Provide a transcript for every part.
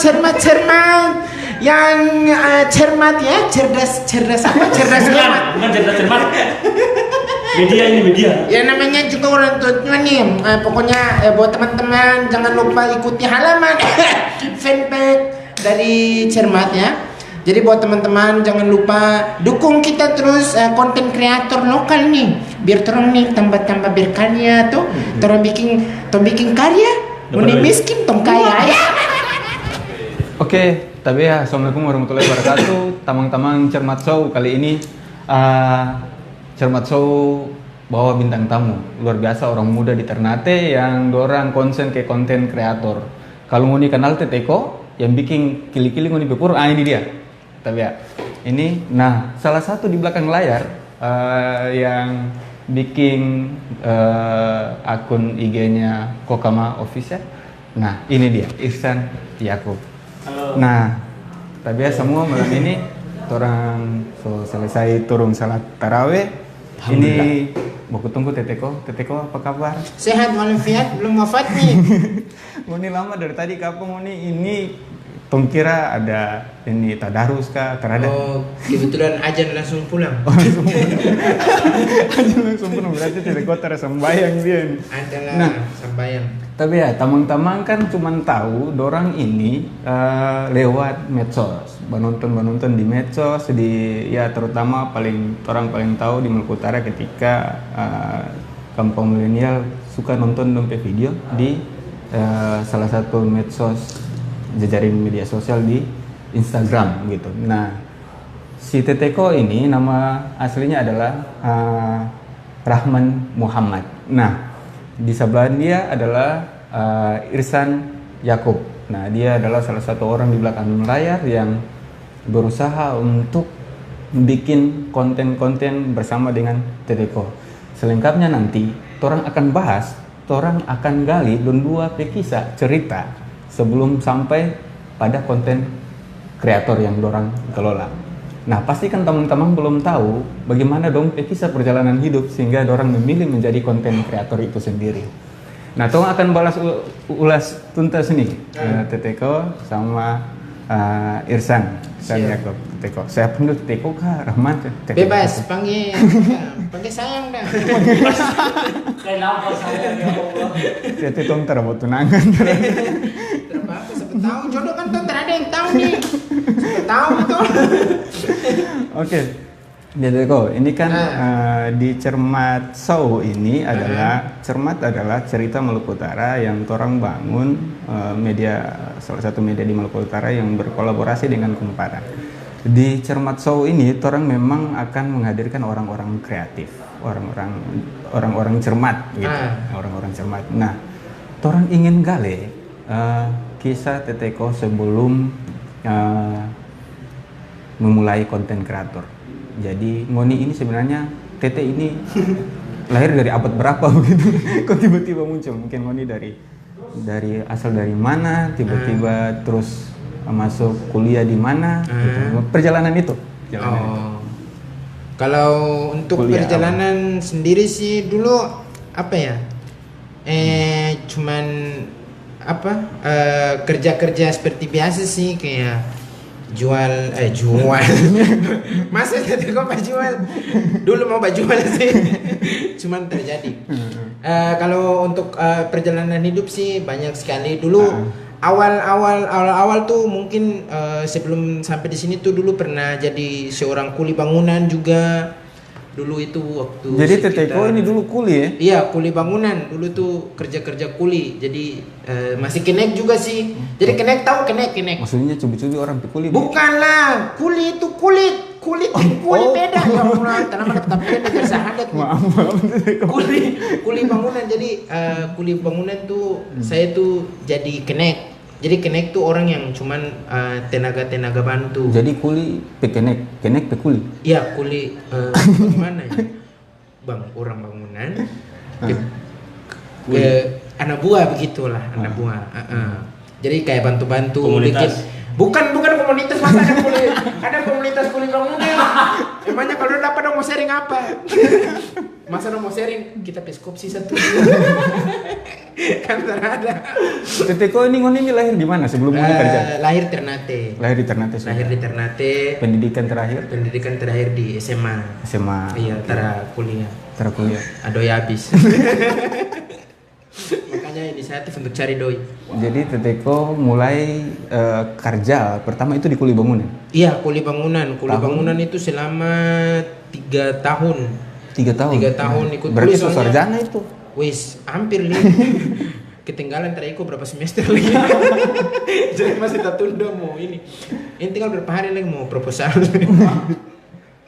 cermat yang cermat ya, cerdas apa? Cerdas cermat. Bukan cermat. Media ini media. Ya namanya juga orang tua nih. Pokoknya buat teman-teman jangan lupa ikuti halaman fanpage dari Cermat ya. Jadi buat teman-teman jangan lupa dukung kita terus konten kreator lokal nih. Biar terus nih tambah berkarya tuh. Terus bikin karya. Muni miskin tong kaya ya. Oke, tapi ya assalamualaikum warahmatullahi wabarakatuh. Tamang-tamang Cermat Show kali ini Cermat Show bawa bintang tamu luar biasa, orang muda di Ternate yang dorang konsen ke konten kreator. Kalau mau kenal Teteko yang bikin kili-kili ngoni pepur, ini dia. Tapi ya ini, nah salah satu di belakang layar yang bikin akun IG-nya Kokama Official. Nah ini dia Ihsan Yakub. Halo. Nah tapi ya semua malam ini orang selesai turun salat taraweh. Ini mau tunggu Teteko apa kabar? Sehat walafiat, belum wafat nih. Ngoni lama dari tadi kapan ngoni ini? Tong kira ada ini tadarus kah? Terada? Oh, kebetulan ajan langsung pulang. Ajan langsung pulang, berarti Teteko tersembayang dia. Adalah sembayang. Tapi ya tamang-tamang kan cuma tahu dorang ini lewat medsos, menonton di medsos, ya terutama orang paling tahu di Maluku Utara ketika kampung milenial suka nonton dompet video di salah satu medsos jejaring media sosial di Instagram gitu. Nah si Teteko ini nama aslinya adalah Rahman Muhammad. Nah di sebelah dia adalah Ihsan Yakub. Nah dia adalah salah satu orang di belakang layar yang berusaha untuk bikin konten-konten bersama dengan Teteko. Selengkapnya nanti orang akan bahas, orang akan gali dan dua kisah cerita sebelum sampai pada konten kreator yang dorang kelola. Nah pasti kan teman-teman belum tahu bagaimana dong kisah perjalanan hidup sehingga dorang memilih menjadi konten kreator itu sendiri. Nah tong akan ulas tuntas nih Teteko sama Ihsan Yakub. Teteko, saya panggil Teteko kah Rahman? Bebas, panggil sayang dah. Kenapa saya ya Allah? Jadi tong terbuat tunangan. Apa siapa tahu jodoh kan tuh ada yang tahu nih. Siapa tahu betul. Oke. Teteko, ini kan di Cermat Show ini adalah Cermat adalah cerita Maluku Utara yang orang bangun salah satu media di Maluku Utara yang berkolaborasi dengan Kumpara. Di Cermat Show ini orang memang akan menghadirkan orang-orang kreatif, orang-orang cermat gitu, orang-orang cermat. Nah, orang ingin gale kisah Teteko sebelum memulai konten kreator. Jadi Ngoni ini sebenarnya Tete ini lahir dari abad berapa begitu? Kok tiba-tiba muncul? Mungkin Ngoni dari asal dari mana? Tiba-tiba terus masuk kuliah di mana? Gitu. Perjalanan itu. Kalau untuk kuliah perjalanan sendiri sih dulu apa ya? Cuman apa? Kerja-kerja seperti biasa sih kayak jual masa tadi kok jual dulu mau jual sih cuman terjadi kalau untuk perjalanan hidup sih banyak sekali dulu awal tuh mungkin sebelum sampai di sini tuh dulu pernah jadi seorang kuli bangunan juga dulu itu waktu jadi Teteko ini dulu kuli ya? Iya kuli bangunan dulu tuh kerja kuli jadi masih kenek juga sih jadi kenek maksudnya cubi-cubi orang kuli bukanlah kuli itu kulit beda ya Allah tanah tapi ada sahadat kuli bangunan jadi kuli bangunan tuh saya tuh jadi kenek. Jadi kenek tuh orang yang cuman tenaga bantu. Jadi kuli kenek kuli. Iya kuli gimana ya? Bang orang bangunan ke anak buah begitulah anak buah. Jadi kayak bantu-bantu bikin Bukan komunitas, masa ada komunitas kuli bangunan. Emangnya kalau dapat dong mau sharing apa? Masa dong mau sharing kita peskopsi satu. Kan ada. Teteko ini ngoni ini lahir di mana sebelum ngoni kerja? Lahir Ternate. Lahir di Ternate. Lahir di Ternate. Pendidikan terakhir di SMA. Iya, kuliah. Kuliah. Adoy habis. Makanya inisiatif untuk cari doi. Jadi Teteko mulai kerja pertama itu di kuli bangunan. Iya, kuli bangunan. Bangunan itu selama 3 tahun. 3 tahun. 3 tahun ikut berarti kuli. sarjana itu. Wis, hampir nih. Ketinggalan teriko berapa semester lagi. Jadi masih tertunda mau ini. Ini tinggal berapa hari lagi mau proposal.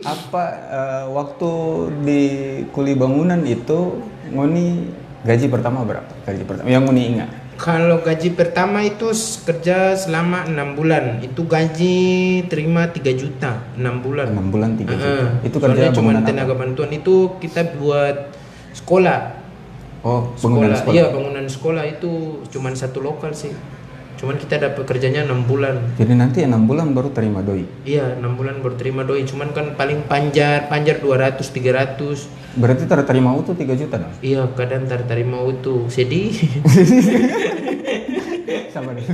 Apa waktu di kuli bangunan itu ngoni gaji pertama berapa? Gaji pertama yang ngoni ingat? Kalau gaji pertama itu kerja selama 6 bulan. Itu gaji terima 3 juta 6 bulan. 6 bulan 3 juta. Itu kerja kerja cuma bangunan tenaga apa? bantuan itu kita buat sekolah. Oh, bangunan sekolah. Iya, bangunan sekolah itu cuma satu lokal sih. Cuman kita dapat kerjanya 6 bulan. Jadi nanti 6 bulan baru terima doi. Iya, 6 bulan baru terima doi. Cuman kan paling panjar 200 300. Berarti terima utuh 3 juta dong? Iya, kadang terima utuh. Sedih. Sama deh.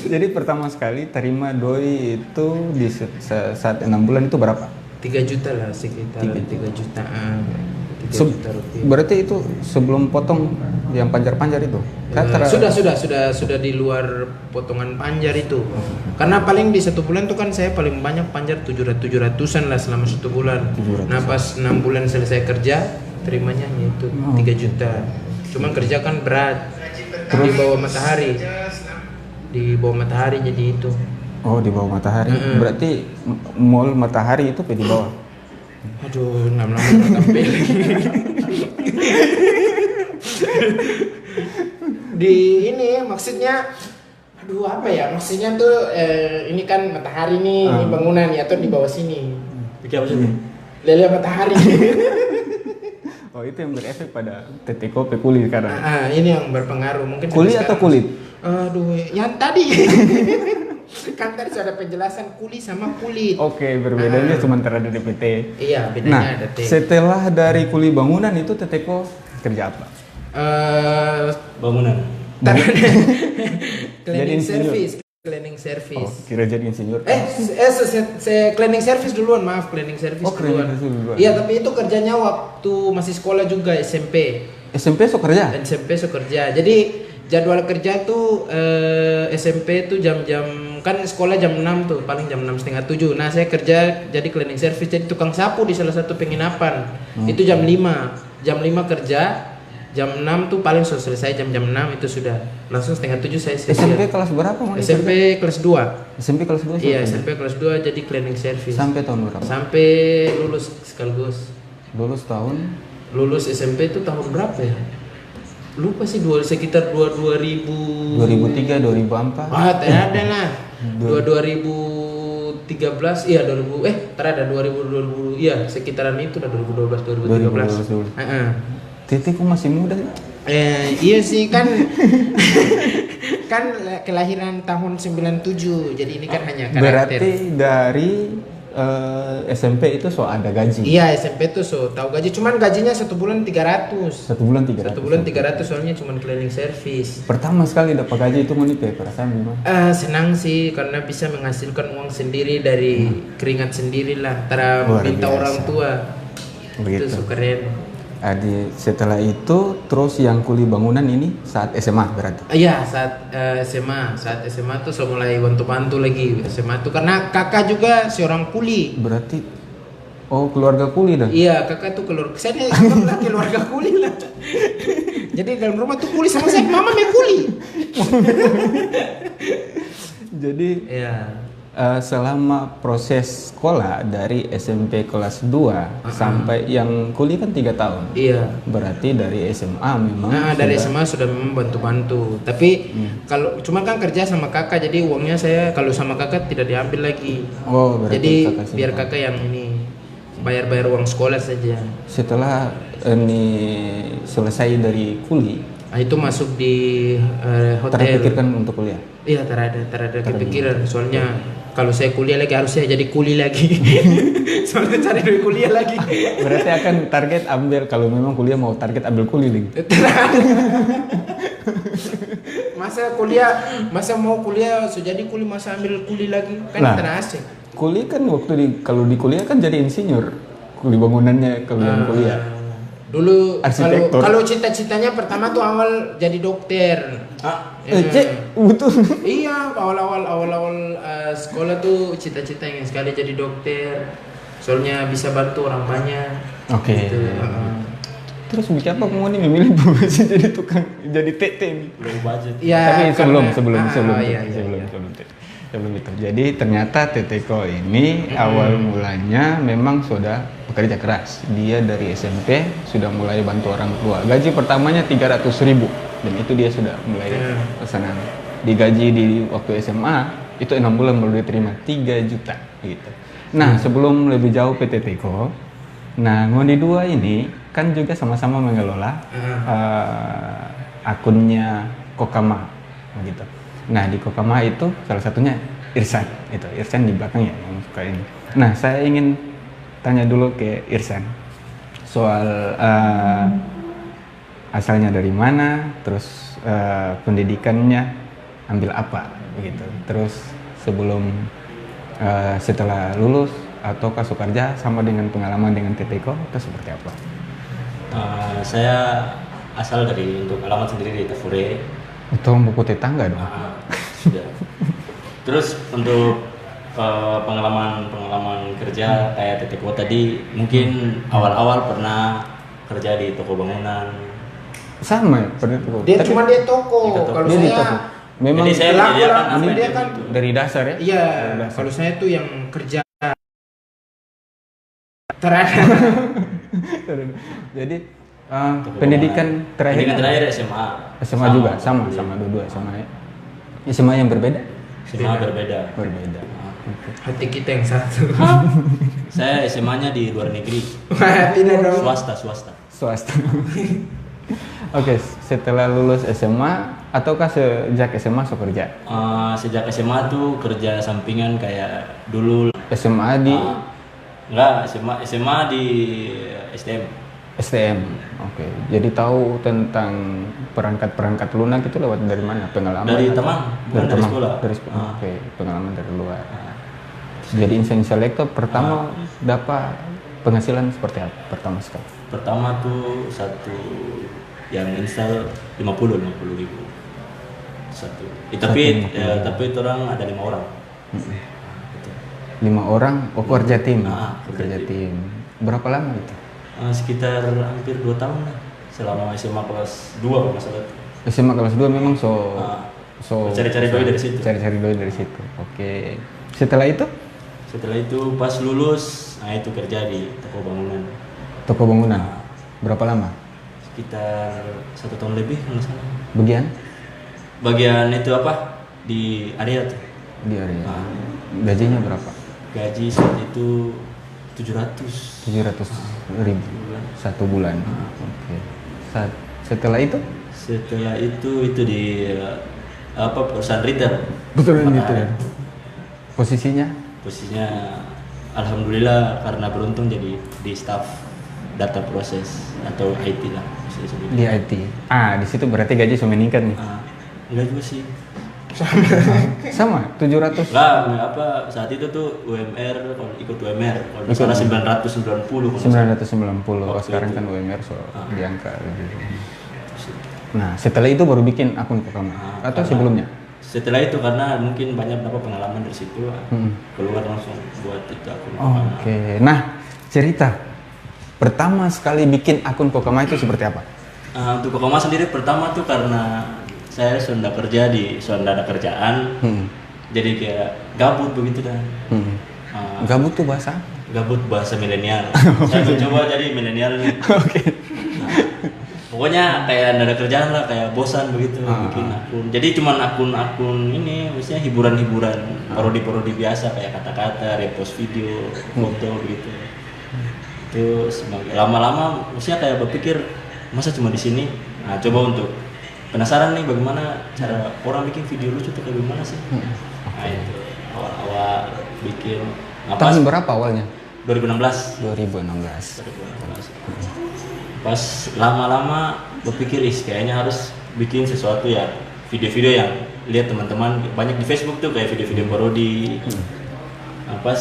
Jadi pertama sekali terima doi itu di saat 6 bulan itu berapa? 3 juta lah sekitar 3 jutaan. 3 juta rupiah. Berarti itu sebelum potong yang panjar-panjar itu? Sudah di luar potongan panjar itu. Karena paling di 1 bulan tuh kan saya paling banyak panjar 700-an lah selama 1 bulan. 700. Nah pas 6 bulan selesai kerja terimanya itu 3 juta. Cuman kerja kan berat. Di bawah matahari. Di bawah matahari jadi itu. Oh, di bawah matahari. Berarti mall matahari itu di bawah. Aduh, lama-lama tampil. Di ini maksudnya aduh apa ya? Maksudnya tuh ini kan matahari nih, ini bangunan ya tuh di bawah sini. Bikin apa sih? Lele matahari. Oh, itu yang berefek pada Teteko pekuli sekarang. Ini yang berpengaruh mungkin. Kuli atau kulit? Aduh, yang tadi. Kan tadi sudah ada penjelasan kuli sama kulit. Oke, berbedanya cuma terhadap DPT. Iya, bedanya ada T. Setelah dari kuli bangunan itu Teteko kerja apa? Bangunan. Cleaning insinyur. service. Cleaning service. Oh, kira jadi insinyur. Cleaning service duluan, maaf, cleaning service Oh, cleaning service duluan. Iya, tapi itu kerjanya waktu masih sekolah juga SMP. SMP so kerja? SMP so kerja. Jadi jadwal kerja tuh SMP tuh jam-jam kan sekolah jam 6 tuh, paling jam 6:30, 7. Nah, saya kerja jadi cleaning service, jadi tukang sapu di salah satu penginapan. Itu jam 5. Jam 5 kerja. Jam 6 tuh paling sudah selesai jam 6 itu sudah. Langsung 6:30 saya selesai. SMP kelas berapa? SMP kelas 2. SMP kelas 2? Iya, SMP kelas 2 jadi cleaning service. Sampai tahun berapa? Sampai lulus sekaligus. Lulus tahun? Lulus SMP itu tahun berapa ya? Lupa sih, sekitar 2000. 2003, 2004. Tak ada lah. 2013, iya 2000, tak ada 2000, iya sekitaran itu lah 2012, 2013. 2012. Teteko masih muda. Iya sih kan. Kan kelahiran tahun 97. Jadi ini kan hanya karakter. Berarti dari SMP itu so ada gaji. Iya, SMP tuh so tahu gaji, cuman gajinya 1 bulan 300. 1 bulan 300. 1 bulan 300 soalnya cuman cleaning service. Pertama sekali dapat gaji itu ngoni perasaan gimana? Senang sih karena bisa menghasilkan uang sendiri dari keringat sendiri lah, tara minta orang tua. Begitu. Itu so keren. Setelah itu terus yang kuli bangunan ini saat SMA berarti? Iya, saat SMA tuh saya mulai bantu-bantu lagi SMA tuh karena kakak juga seorang kuli. Berarti keluarga kuli dah? Iya, kakak tuh saya anggaplah keluarga kuli lah. Jadi dalam rumah tuh kuli sama saya, mama me kuli. Jadi iya. Selama proses sekolah dari SMP kelas 2 sampai yang kuliah kan 3 tahun. Iya. Berarti dari SMA memang. Dari SMA sudah memang bantu-bantu. Tapi kalau cuma kan kerja sama kakak, jadi uangnya saya kalau sama kakak tidak diambil lagi. Oh, berarti jadi kakak biar kakak yang ini bayar uang sekolah saja. Setelah ini selesai dari kuliah, itu masuk di hotel. Terpikirkan untuk kuliah? Iya, terada kepikiran. Soalnya kalau saya kuliah lagi harus saya jadi kuli lagi. Soalnya cari duit kuliah lagi. Berarti akan target ambil, kalau memang kuliah mau target ambil kuli lagi. Masa mau kuliah so jadi kuli, masa ambil kuli lagi kan Nah. tanah asing. Kuli kan kalau di kuliah kan jadi insinyur. Kuli bangunannya kalau yang kuliah. Dulu Arsitektur. kalau cita-citanya pertama tuh awal jadi dokter. Cek, betul. Iya, awal-awal sekolah tuh cita-cita ingin sekali jadi dokter. Soalnya bisa bantu orang banyak. Oke. Gitu. Terus bikin apa kamu nih memilih profesi jadi tukang, jadi TT nih? Belum budget. Iya, Tapi sebelum iya. sebelum itu. Jadi ternyata Teteko ini awal mulanya memang sudah bekerja keras. Dia dari SMP sudah mulai bantu orang tua. Gaji pertamanya 300.000 dan itu dia sudah mulai pesanan. Digaji di waktu SMA itu 6 bulan baru diterima 3 juta gitu. Nah, sebelum lebih jauh PT Teko, nah Ngoni dua ini kan juga sama-sama mengelola akunnya Kokama gitu. Nah di Kokama itu salah satunya Irsan, itu Irsan di belakang ya yang suka ini. Nah saya ingin tanya dulu ke Irsan soal asalnya dari mana, terus pendidikannya ambil apa begitu. Terus sebelum setelah lulus ataukah Sukarja sama dengan pengalaman dengan TTK atau seperti apa? Saya asal dari untuk alamat sendiri di Tafure. Itu buku tetangga dong. Sudah. Terus untuk pengalaman kerja kayak TTK tadi, mungkin awal-awal pernah kerja di toko bangunan. Sama ya, pernah toko. Dia toko. Kalau Dia di saya toko. Memang Jadi saya menyediakan apa ini yang dia dia kan butuh. dari dasar ya? iya, Dari dasar. kalau saya tuh yang kerja terada. Jadi Toko pendidikan bangunan. terakhir Pendidikan terakhir SMA. SMA juga sama dua SMA ya. SMA yang berbeda? SMA berbeda. Berbeda. Hati kita yang satu. Saya SMA-nya di luar negeri. Tidak dong. Swasta. Swasta. Oke, setelah lulus SMA ataukah sejak SMA so kerja? Sejak SMA tuh kerja sampingan kayak dulu. SMA di Enggak, SMA di STM. STM. Oke. Jadi tahu tentang perangkat lunak itu lewat dari mana? Pengalaman? Dari atau- teman, bukan dari teman? sekolah. Dari sekolah. Oke, pengalaman dari luar. Jadi insan selektor pertama dapat penghasilan seperti apa? Pertama sekali. Pertama tuh satu yang install 50 ribu satu. Tapi itu orang ada 5 orang. Gitu. 5 orang, kerja tim. Kerja tim. Berapa lama itu? Sekitar hampir 2 tahun lah selama SMA kelas 2 kalau nggak salah. SMA kelas 2 memang Cari-cari doi dari situ. Cari-cari doi dari situ. Oke. Setelah itu Pas lulus, itu kerja di toko bangunan. toko bangunan. Berapa lama? Sekitar 1 tahun lebih kalau nggak salah. Bagian itu apa? Di area tuh. Di area. Gajinya berapa? Gaji saat itu 700 700.000 satu bulan. Oke. Setelah itu? Setelah itu di perusahaan retail. Betul itu ya. Posisinya? Posisinya alhamdulillah karena beruntung jadi di staff data proses atau IT lah bisa disebut. Di IT. Di situ berarti gaji sudah meningkat nih. Enggak juga sih. Sama 700. Lah, saat itu tuh UMR, kalau ikut UMR, kalau nggak salah 990. 990. Oh, sekarang kan UMR di angka lebih. Nah, setelah itu baru bikin akun Kokama atau sebelumnya? Setelah itu karena mungkin banyak dapat pengalaman dari situ, keluar langsung buat itu akun Kokama. Oke. Nah, cerita pertama sekali bikin akun Kokama itu seperti apa? Untuk Kokama sendiri pertama tuh karena saya sudah kerja sudah ada kerjaan, jadi kayak gabut begitu dah. Gabut tuh bahasa? Gabut bahasa milenial. Saya mencoba jadi milenial nih. Oke. Nah, pokoknya kayak ada kerjaan lah, kayak bosan begitu bikin akun. Jadi cuman akun ini, maksudnya hiburan-hiburan, parodi-parodi biasa kayak kata-kata, repost video, foto begitu. Terus lama-lama, maksudnya kayak berpikir masa cuma di sini. Nah, coba untuk penasaran nih bagaimana cara orang bikin video lucu tuh kayak gimana sih. Nah itu awal-awal bikin Tahun berapa awalnya? 2016. 2016. Pas lama-lama berpikir kayaknya harus bikin sesuatu ya, video-video yang lihat teman-teman banyak di Facebook tuh kayak video-video parodi. Nah, pas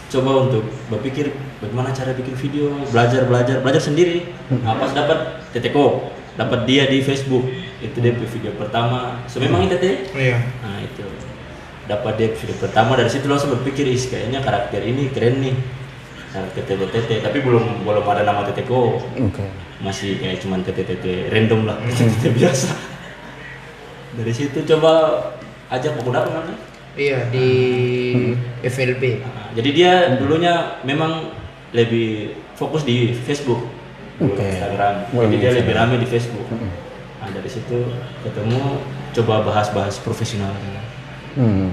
coba untuk berpikir bagaimana cara bikin video, belajar sendiri. Nah, pas dapat Teteko, dapat dia di Facebook, itu dia video pertama. So memang itu teh. Iya. Nah itu dapat dia video pertama, dari situ langsung berpikir kayaknya karakter ini keren nih, karakter Tete, tapi belum ada nama Teteko. Masih kayak cuman Tete random lah, Tete biasa. Dari situ coba ajak pemuda apa namanya? Iya di FLB. Nah, jadi dia dulunya memang lebih fokus di Facebook, Instagram. Jadi dia lebih rame di Facebook. Nah, dari situ ketemu, coba bahas profesional.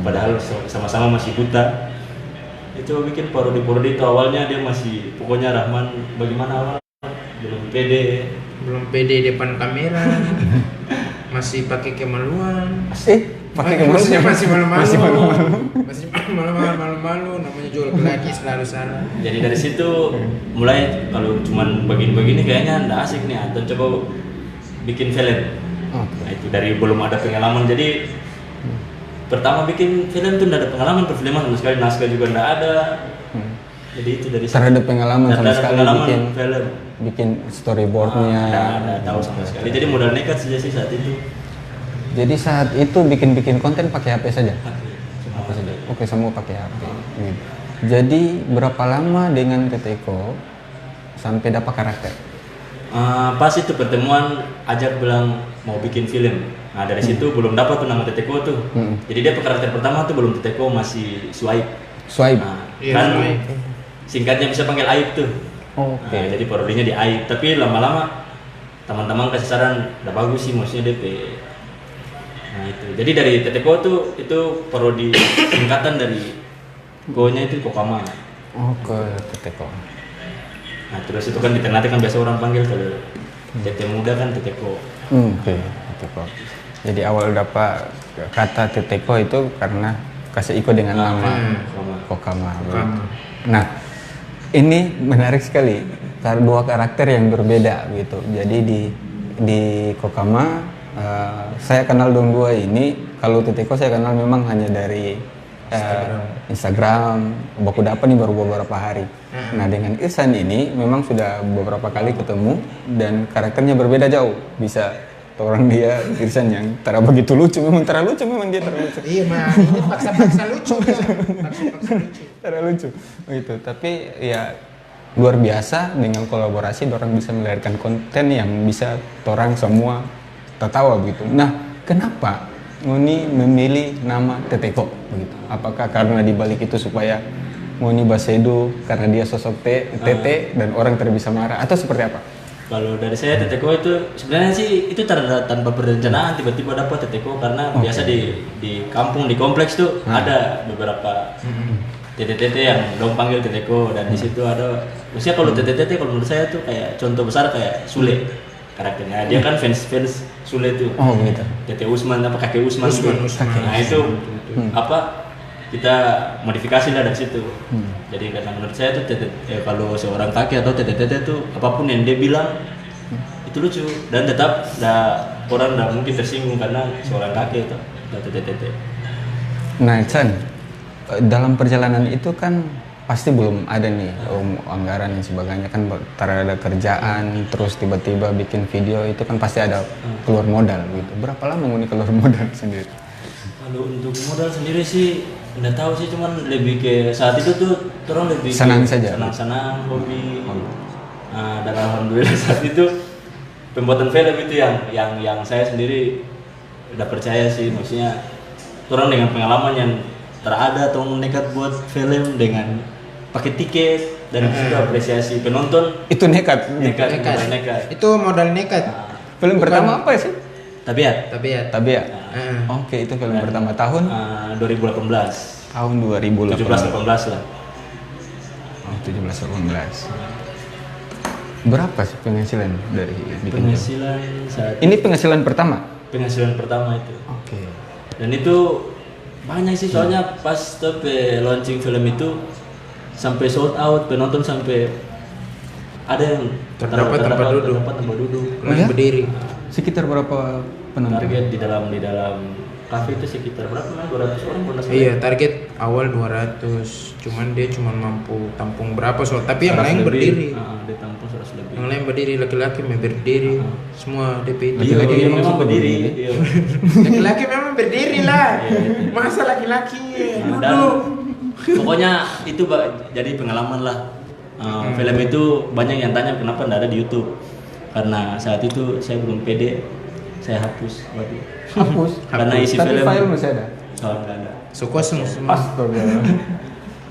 Padahal sama-sama masih buta. Itu bikin parodi itu awalnya dia masih, pokoknya Rahman bagaimana awal belum pede depan kamera. Masih pakai kemaluan. Pakai kemaluan masih malu-malu, namanya jual lagi selalu salah. Jadi dari situ mulai kalau cuman begini-begini kayaknya nggak asik nih, atau coba bikin film. Nah itu dari belum ada pengalaman, jadi pertama bikin film tuh nggak ada pengalaman perfilman sama sekali, naskah juga nggak ada. Jadi itu dari situ. Ada pengalaman sama sekali bikin film, bikin storyboardnya. Nggak tahu sama sekali. Jadi modal nekat saja sih saat itu. Jadi saat itu bikin konten pakai HP saja. Apa saja? Oke, semua pakai HP. Gitu. Jadi berapa lama dengan Teteko sampai dapat karakter? Pas itu pertemuan ajak bilang mau bikin film. Nah dari situ belum dapat tuh nama Teteko tuh. Jadi dia karakter pertama tuh belum Teteko, masih Swipe. Nah, Iya, kan Swipe. singkatnya bisa panggil Aib tuh. Oke. Nah, jadi parodinya di Aib. Tapi lama-lama teman-teman kasih saran, udah bagus sih, maksudnya DP. Nah itu. Jadi dari Teteko tuh itu parodi singkatan dari Go-nya itu Kokama. Oke, Teteko. Nah terus itu kan di Ternate kan biasa orang panggil kalau Tete muda kan Teteko. Oke, Teteko. Jadi awal dapat kata Teteko itu karena kasih ikut dengan nama Kokama. Nah, ini menarik sekali. Dua karakter yang berbeda gitu. Jadi di Kokama saya kenal dong dua ini. Kalau Teteko saya kenal memang hanya dari Instagram. Baku dapat nih baru beberapa hari. Nah dengan Irsan ini memang sudah beberapa kali ketemu dan karakternya berbeda jauh. Bisa orang dia Irsan yang tara begitu lucu, memang tara lucu, memang dia tara lucu. Iya mah, ini paksa-paksa lucu. Paksa-paksa lucu. Tara lucu, gitu. Tapi ya luar biasa dengan kolaborasi, orang bisa melahirkan konten yang bisa orang semua tertawa begitu. Nah, kenapa Ngoni memilih nama Teteko begitu? Apakah karena dibalik itu supaya Ngoni Basedo karena dia sosok Tete dan orang bisa marah atau seperti apa? Kalau dari saya Teteko itu sebenarnya sih itu tanpa perencanaan, tiba-tiba dapat Teteko karena biasa di kampung, di kompleks tuh ada beberapa tete-tete yang dong panggil Teteko, dan di situ ada, maksudnya kalau tete-tete kalau menurut saya tuh kayak contoh besar kayak Sule karakternya, dia kan fans Sule tuh. Oh gitu. Tete Usman apa kakek Usman. Nah itu apa kita modifikasi lah dari situ. Jadi karena menurut saya tuh kalau seorang kakek atau tete-tete tuh apapun yang dia bilang itu lucu dan tetap orang nggak mungkin tersinggung karena seorang kakek itu tete-tete. Nah, Chan, dalam perjalanan itu kan pasti belum ada nih anggaran dan sebagainya, kan ada kerjaan terus tiba-tiba bikin video itu kan pasti ada keluar modal gitu. Berapa lama Ngoni keluar modal sendiri? Kalau untuk modal sendiri sih nggak tahu sih, cuman lebih ke saat itu tuh orang lebih senang saja, senang hobi. Dan alhamdulillah saat itu pembuatan film itu yang saya sendiri udah percaya sih, maksudnya orang dengan pengalaman yang terada atau nekat buat film dengan pakai tiket dan juga apresiasi penonton. Itu nekat. Itu modal nekat. Film pertama apa sih? Tabiat. Oke, itu film pertama tahun 2018. Tahun 2018. 17-18 lah. Oh, 17-18. Berapa sih penghasilan dari bikin film? Penghasilan saat Ini penghasilan pertama? penghasilan pertama itu. Oke. Dan itu banyak sih soalnya pas launching film itu sampai sold out, penonton sampai ada yang Terdapat tempat duduk. tempat duduk. Mulai berdiri. Sekitar berapa penonton? Target di dalam kafe itu sekitar berapa? 200 orang pernah saya. Iya, target awal 200. Cuman dia cuma mampu tampung berapa soal. Tapi yang 100 lain lebih. berdiri. Dia tampung 100 lebih. Yang lain berdiri, laki-laki berdiri. Semua DP itu. Iya, Laki-laki iya, memang memang suka berdiri. berdiri. Iya. Laki-laki memang berdiri lah. Iya. Masa laki-laki Nah, dan duduk. pokoknya itu jadi pengalaman lah. Film itu banyak yang tanya kenapa tidak ada di YouTube. Karena saat itu saya belum pede, saya hapus. Waduh. Hapus. Karena isi Tapi film file masih ada. soal nggak ada. So kosong semua. Astaga.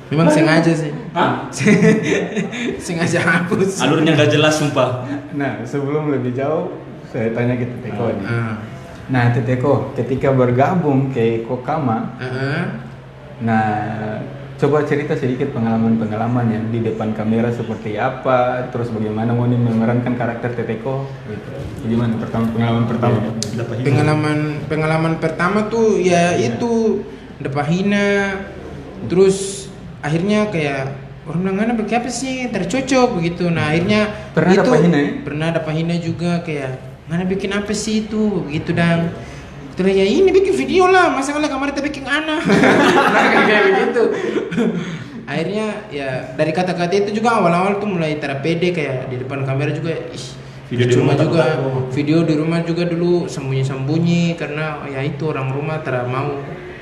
Memang sengaja sih. Hah? Sengaja hapus. Alurnya nggak jelas sumpah. Nah, sebelum lebih jauh, saya tanya ke Teteko nih. Ah. Nah, Teteko, ketika bergabung ke Kokama, nah, coba cerita sedikit pengalaman-pengalaman yang di depan kamera seperti apa, terus bagaimana Moni memerankan karakter Teteko, gitu. Gimana pengalaman pertama? Pengalaman pertama tuh ya itu Depahina, terus akhirnya kayak orang bilang mana apa sih tercocok begitu. Nah akhirnya Pernah itu Depahina ya? pernah Depahina juga kayak mana bikin apa sih itu begitu dan terus ya ini bikin video lah masa nggak kamar kita bikin anak nah, kayak begitu. Akhirnya ya dari kata-kata itu juga awal-awal tuh mulai terpede kayak di depan kamera juga Video di rumah juga takut. video di rumah juga dulu sembunyi-sembunyi karena ya itu orang rumah tidak mau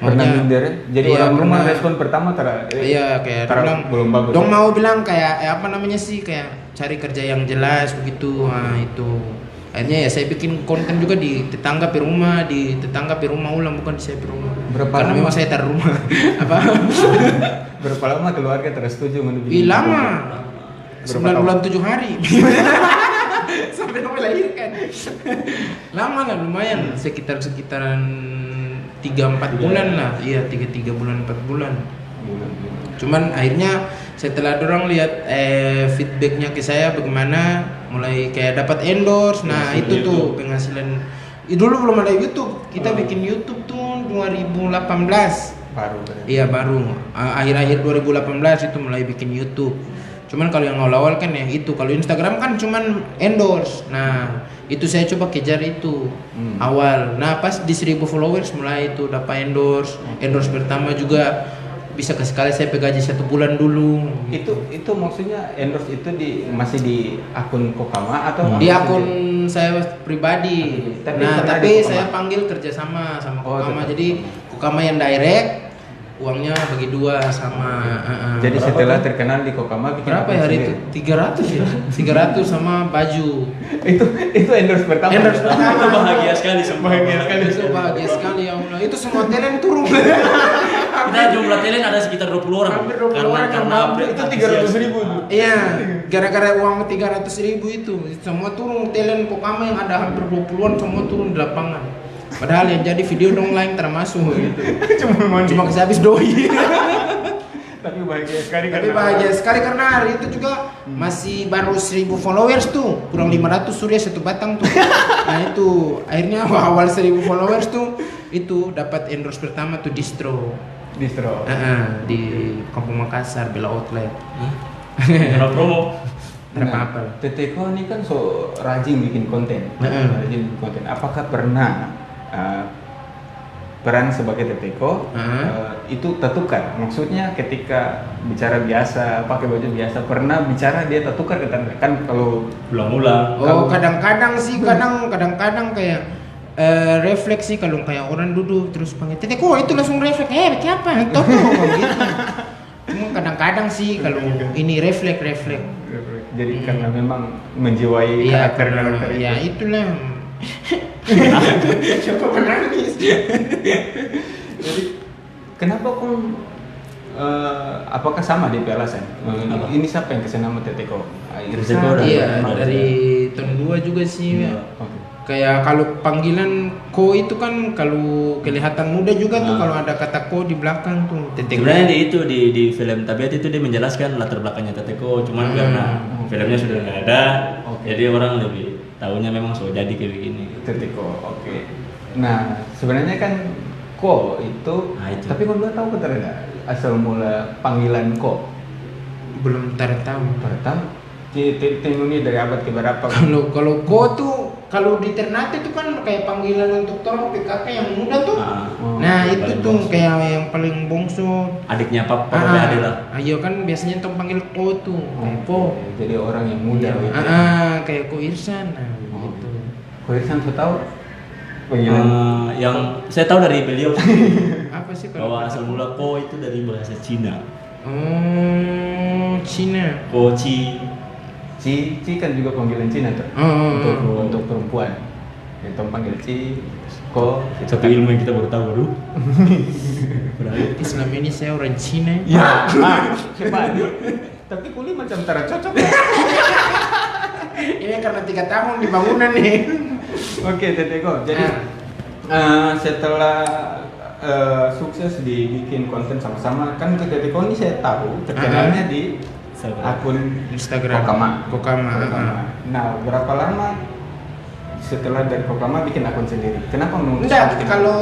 Pernah maunya- minder ya? Jadi Iya, orang rumah pernah. respon pertama Iya kayak Tara bilang belum bagus. dong mau bilang kayak apa namanya sih kayak cari kerja yang jelas begitu. Nah itu akhirnya ya saya bikin konten juga di tetangga rumah ulang bukan di saya rumah. Berapa Karena lama? memang saya taruh rumah apa Berapa lama keluarga tersetuju Ih, lama Berapa 9 tahun? bulan 7 hari sampai melahirkan. Lama lah lumayan sekitaran 3-4 bulan lah. Iya 3 bulan 4 bulan. Cuman akhirnya setelah dorong lihat feedbacknya ke saya bagaimana mulai kayak dapat endorse. Nah Masuk itu YouTube. tuh penghasilan. Dulu belum ada YouTube. Kita bikin YouTube tuh 2018. Baru berarti. Iya baru. Akhir-akhir 2018 itu mulai bikin YouTube. Cuman kalau yang awal-awal kan ya itu. Kalau Instagram kan cuman endorse. Nah itu saya coba kejar itu awal. Nah pas di 1000 followers mulai itu dapat endorse. Endorse pertama juga bisa sekali saya gaji 1 bulan dulu. Itu maksudnya endorse itu masih di akun Kokama atau Di maksudnya- akun saya pribadi. Tapi Nah pernah tapi di Kokama? saya panggil kerjasama sama Oh, Kokama. tetap. Jadi Kokama yang direct uangnya bagi 2 sama. Jadi setelah terkenal di Kokama bikin Berapa akun ya hari itu? sendiri. 300 sama baju. itu endorse pertama. Endorse pertama. Itu bahagia sekali sumpah. Bahagia sekali. Itu bahagia sekali ya Allah. Itu semua talent turun. Kita jumlah talent ada sekitar 20 orang. Hampir 20 orang yang update Itu 300.000 tuh. Iya, gara-gara uang 300.000 itu semua turun talent Kokama yang ada hampir 20-an semua turun di lapangan. Padahal yang jadi video dong lain termasuk gitu. Cuma kasih habis doi. Tapi bahagia sekali Tapi bahagia sekali karena hari itu juga masih baru 1000 followers tuh, kurang 500 surya 1 batang tuh. Nah itu akhirnya awal 1000 followers tuh itu dapat endorse pertama tuh distro. Distro. Di Kampung Makassar Bella Outlet. Karena promo. Berapa apa lah. Teteko ini kan so rajin bikin konten. Rajin bikin konten. Apakah pernah peran sebagai Teteko itu tertukar? Maksudnya ketika bicara biasa, pakai baju biasa, pernah bicara dia tertukar ke tanda? Kan kalau Ulang-ulang. Oh kadang-kadang sih kadang-kadang kayak refleksi kalau kayak orang duduk terus panggil Teteko itu langsung refleks apa Toto gitu. Cuma kadang-kadang sih kalau ini refleks. jadi karena memang menjiwai Iya karakter ya itu. itulah. Coba menangis. Jadi kenapa kok apakah sama di alasan? Ini siapa yang kesana sama Teteko? Teteko dan- Iya dari tahun 2 juga sih. Iya. Oke. Kayak kalau panggilan ko itu kan kalau kelihatan muda juga tuh kalau ada kata ko di belakang tuh Teteko. Sebenarnya di film Tabiat itu dia menjelaskan latar belakangnya Teteko, cuman karena filmnya sudah nggak ada, Oke. jadi orang lebih tahunya memang so jadi kayak begini. Teteko, oke. Nah, sebenarnya kan Ko itu, Nah, itu. tapi kalau tahu betul nggak asal mula panggilan Ko? Belum tahu. Tahu? Tengok ini dari abad ke berapa? Kalau Ko tuh kalau di Ternate itu kan kayak panggilan untuk orang PKK yang muda tuh. Nah, itu paling tuh bongso. kayak yang paling bongso. Adiknya papa ade lah. Ayo kan biasanya tong panggil Ko tuh. Kayak Ko. Jadi orang yang muda gitu. Kayak Ko Irsan. Nah, gitu. Ko Irsan tuh tahu panggilan Yang saya tahu dari beliau Apa sih kalau bahwa asal mula ko itu dari bahasa Cina. Oh, Cina. Koci. Ci kan juga panggilan Cina tuh. Untuk perempuan. Itu panggil Ci, Ko. Satu ilmu yang kita baru tahu baru. Berarti selama ini saya orang Cina. Ya, siapa dia? Tapi kulit macam tara cocok. Ini karena 3 tahun di bangunan nih. Oke, Teteko. Jadi setelah sukses dibikin konten sama-sama, kan Teteko ini saya tahu terkenalnya di akun Instagram. Kokama. Nah, berapa lama setelah dari Kokama bikin akun sendiri? Kenapa memutuskan Enggak, bikin kalau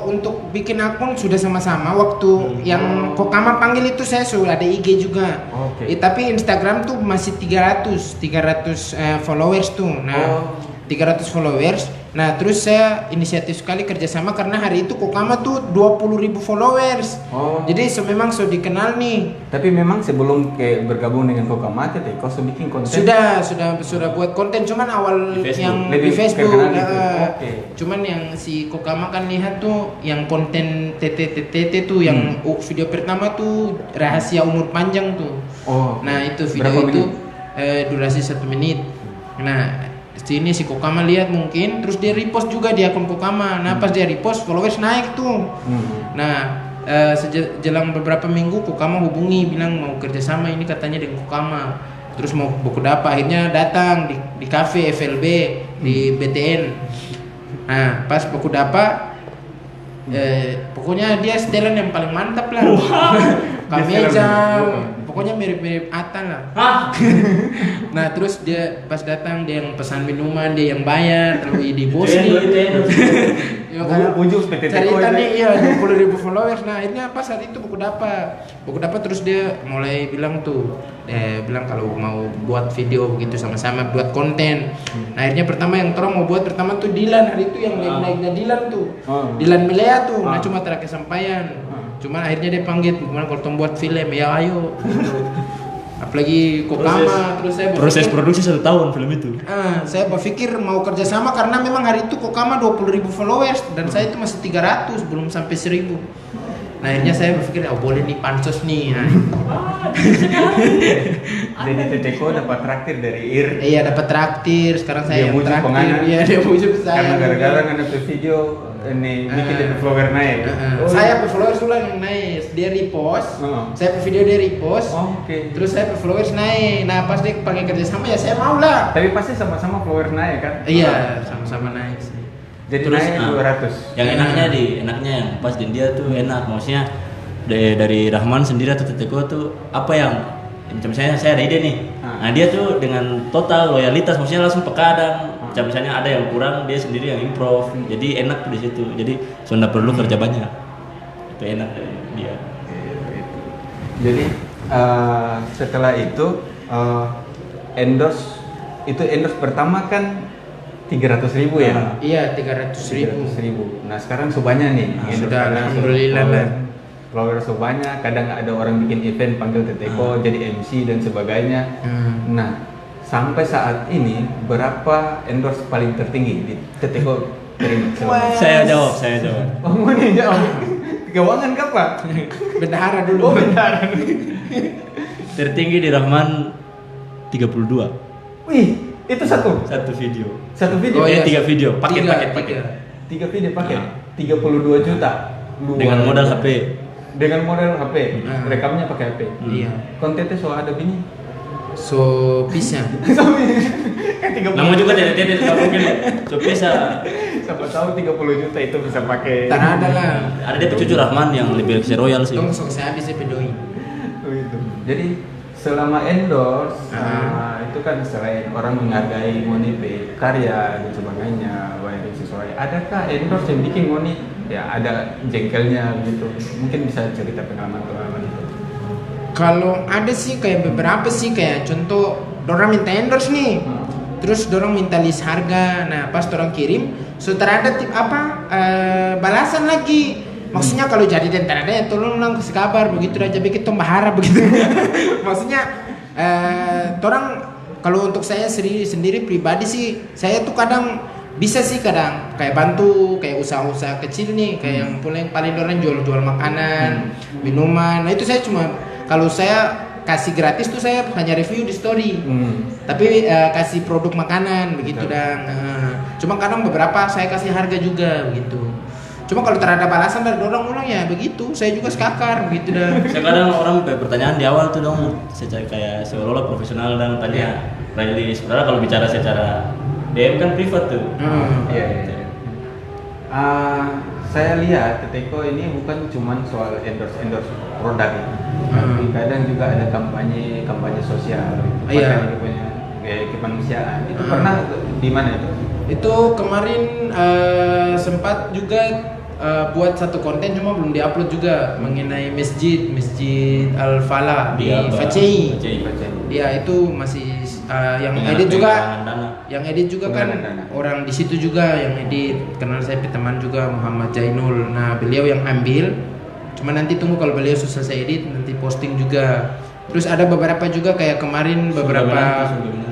untuk bikin akun sudah sama-sama waktu yang Kokama panggil itu saya sudah ada IG juga. Oke. Tapi Instagram tuh masih 300 followers tuh. Nah, 300 followers. Nah, terus saya inisiatif sekali kerjasama karena hari itu Kokama tuh 20.000 followers. Jadi memang sudah dikenal nih. Tapi memang sebelum kayak bergabung dengan Kokama, Teteko sudah bikin konten. Sudah buat konten, cuman awal Di Facebook. yang Lebih di Facebook. terkenal di Facebook. Oke. Cuman yang si Kokama kan lihat tuh yang konten TTTT tuh yang video pertama tuh rahasia umur panjang tuh. Nah, itu video Berapa itu menit? durasi 1 menit. Nah, sini si Kokama lihat mungkin, terus dia repost juga di akun Kokama. Nah, pas dia repost followers naik tuh. Nah, jelang beberapa minggu Kokama hubungi bilang mau kerjasama ini katanya dengan Kokama. Terus mau buku dapa, akhirnya datang di cafe FLB di BTN. Nah, pas buku dapa pokoknya dia setelan yang paling mantap lah. Kameja, pokoknya mirip-mirip Atan lah. Nah, terus dia pas datang dia yang pesan minuman, dia yang bayar, terus di bos nih. Ya, karena Ujung PT cerita nih, iya 20.000 followers. Nah, akhirnya pas saat itu buku dapat terus dia mulai bilang tuh, bilang kalau mau buat video begitu sama-sama buat konten. Nah, akhirnya pertama yang terang mau buat pertama tuh Dilan, hari itu yang naiknya Dilan tuh. Dilan Milea tuh, nah cuma terakhir kesampaian. Cuman akhirnya dia panggil gimana kalau tong buat film, ya ayo. Gitu. Apalagi Kokama, terus saya Proses berpikir, produksi 1 tahun film itu. saya berpikir mau kerjasama karena memang hari itu Kokama 20.000 followers dan saya itu masih 300, belum sampai 1.000. Nah, akhirnya saya berpikir, boleh nih pansos nih. Nah, Jadi Teteko dapat traktir dari Ir. iya dapat traktir, sekarang saya Dia yang bujuk traktir. penganan. Iya, dia bujuk saya. Karena gara-gara ada tuh video ini bikin dari vlogger naik. Saya followers ulang yang naik, dia repost. Saya video dia repost. Oke. Terus saya followers naik. Nah, pas dia pakai kerjasama ya saya mau lah. Tapi pasti sama-sama vlogger naik kan? Iya, sama-sama naik sih. Jadi Terus, naik 200. Yang enaknya yang pas di dia tuh enak, maksudnya dari Rahman sendiri atau Teteko tuh apa yang macam saya ada ide nih. Nah, dia tuh dengan total loyalitas, maksudnya langsung pekadang. Macam misalnya ada yang kurang, dia sendiri yang improv. Jadi enak tuh di situ. Jadi sudah perlu kerja banyak. Itu enak dari dia. Jadi setelah itu endorse pertama kan 300.000 ya? Iya, 300.000. 300.000. Nah, sekarang subanya nih. Sudah, alhamdulillah lah. Vlogger subanya, kadang ada orang bikin event panggil Teteko jadi MC dan sebagainya. Nah, sampai saat ini berapa endorse paling tertinggi di Teteko terima? Saya jawab. Oh, mau nih jawab. Keuangan kapan? Bendahara dulu. Oh, bentar. Tertinggi di Rahman 32. Wih, itu satu video. video. Oh, iya. 3 video, paket. 3 video paket. 32 juta. Dengan modal HP. Dengan modal HP. Rekamnya pakai HP. Iya. Kontennya soal ada bini. So bisa. Nama juga tidak mungkin. So bisa. Siapa tahu 30 juta itu bisa pakai. Tak ada lah. Ada dia cucu Rahman yang lebih royal sih. Tong sok saya habis pedoi. Oh, itu. Jadi selama endorse itu kan selain orang menghargai Monipe karya dan sebagainya banyak yang sesuai adakah endorse yang bikin Ngoni ya ada jengkelnya gitu? Mungkin bisa cerita pengalaman itu. Kalau ada sih kayak beberapa sih, kayak contoh dorang minta endorse nih, terus dorang minta list harga. Nah pas dorang kirim sudah ada balasan lagi. Maksudnya kalau jadi dan ada ya tolong lang kasih kabar begitu aja, bikin tombah harap begitu. Maksudnya orang kalau untuk saya sendiri pribadi sih, saya tuh kadang bisa sih kadang kayak bantu kayak usaha-usaha kecil nih, kayak yang paling orang jual-jual makanan, minuman. Nah itu saya cuma kalau saya kasih gratis tuh saya hanya review di story. Tapi kasih produk makanan begitu dan cuma kadang beberapa saya kasih harga juga begitu. Cuma kalau terhadap balasan dari orang ya begitu, saya juga sekakar begitu dah. Sekarang orang pertanyaan di awal tuh dong, secara kayak seolah-olah profesional dan tanya Riley. Sebenarnya kalau bicara secara DM kan privat tuh. Iya. Saya lihat Teko ini bukan cuma soal endorse produk, tapi kadang juga ada kampanye sosial. Iya. Punya kayak kemanusiaan. Itu pernah di mana itu? Itu kemarin sempat juga buat satu konten, cuma belum diupload juga mengenai masjid Al Falah di Facei. Ya itu masih yang edit juga. Yang edit juga kan orang di situ juga yang edit. Kenal saya teman juga Muhammad Jainul. Nah beliau yang ambil. Cuma nanti tunggu kalau beliau selesai edit nanti posting juga. Terus ada beberapa juga kayak kemarin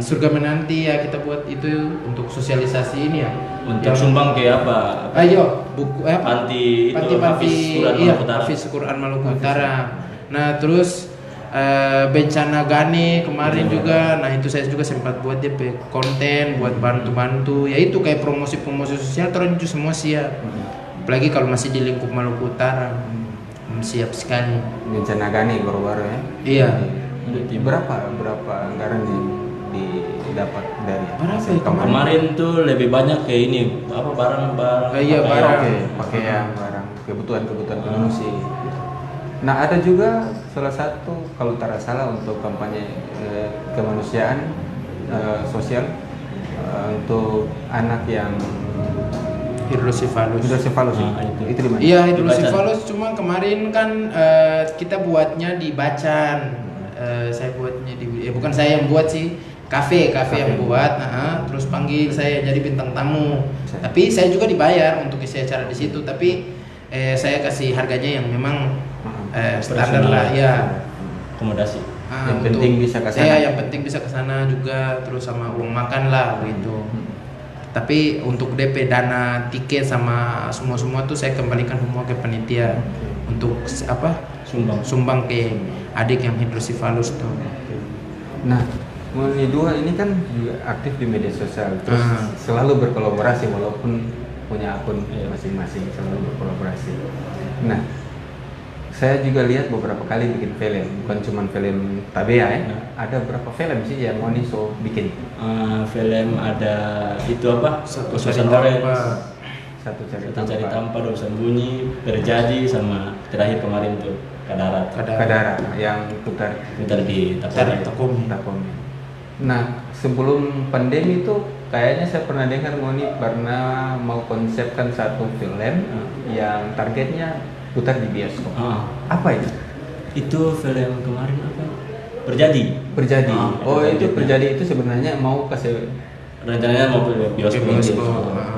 surga menanti ya, kita buat itu untuk sosialisasi ini ya. Untuk sumbang kayak apa? Ayo buku panti Hafiz Quran Maluku Utara. Nah terus bencana Gane kemarin juga. Nah itu saya juga sempat buat dia konten buat bantu-bantu. Ya itu kayak promosi sosial terus itu semua siap. Apalagi kalau masih di lingkup Maluku Utara. Siap sekali. Bencana Gane baru-baru ya. Iya. Berapa anggaran yang didapat dari kemarin tuh lebih banyak kayak ini barang. Iya barang. Pakaian, barang kebutuhan pengungsi. Nah ada juga salah satu kalau tak salah untuk kampanye kemanusiaan sosial untuk anak yang hidrosefalus. Itu di mana? Iya hidrosefalus, cuma kemarin kan kita buatnya di Bacan. Saya buatnya bukan saya yang buat sih, kafe yang buat. Terus panggil saya jadi bintang tamu. Tapi saya juga dibayar untuk isi acara di situ. Tapi saya kasih harganya yang memang standar lah ya. Akomodasi. Yang penting bisa ke sana. Iya, yang penting bisa ke sana juga, terus sama uang makan lah gitu. Tapi untuk DP dana tiket sama semua tuh saya kembalikan semua ke panitia untuk sumbang ke adik yang hidrosefalus tuh. Nah, Ngoni dua ini kan juga aktif di media sosial, terus selalu berkolaborasi walaupun punya akun masing-masing, selalu berkolaborasi. Nah, saya juga lihat beberapa kali bikin film, bukan cuma film Tabea ya. Ada berapa film sih yang Ngoni bikin? Film ada itu Satu Cari Tanpa, Dosa Bunyi, Terjadi, sama terakhir kemarin tuh Kadarat yang putar di Takomi. Nah sebelum pandemi itu kayaknya saya pernah dengar Ngoni pernah mau konsepkan satu film yang targetnya putar di bioskop. Apa itu? Itu film kemarin Berjadi. Itu Berjadi itu sebenarnya mau kasih rencananya mau ke bioskop.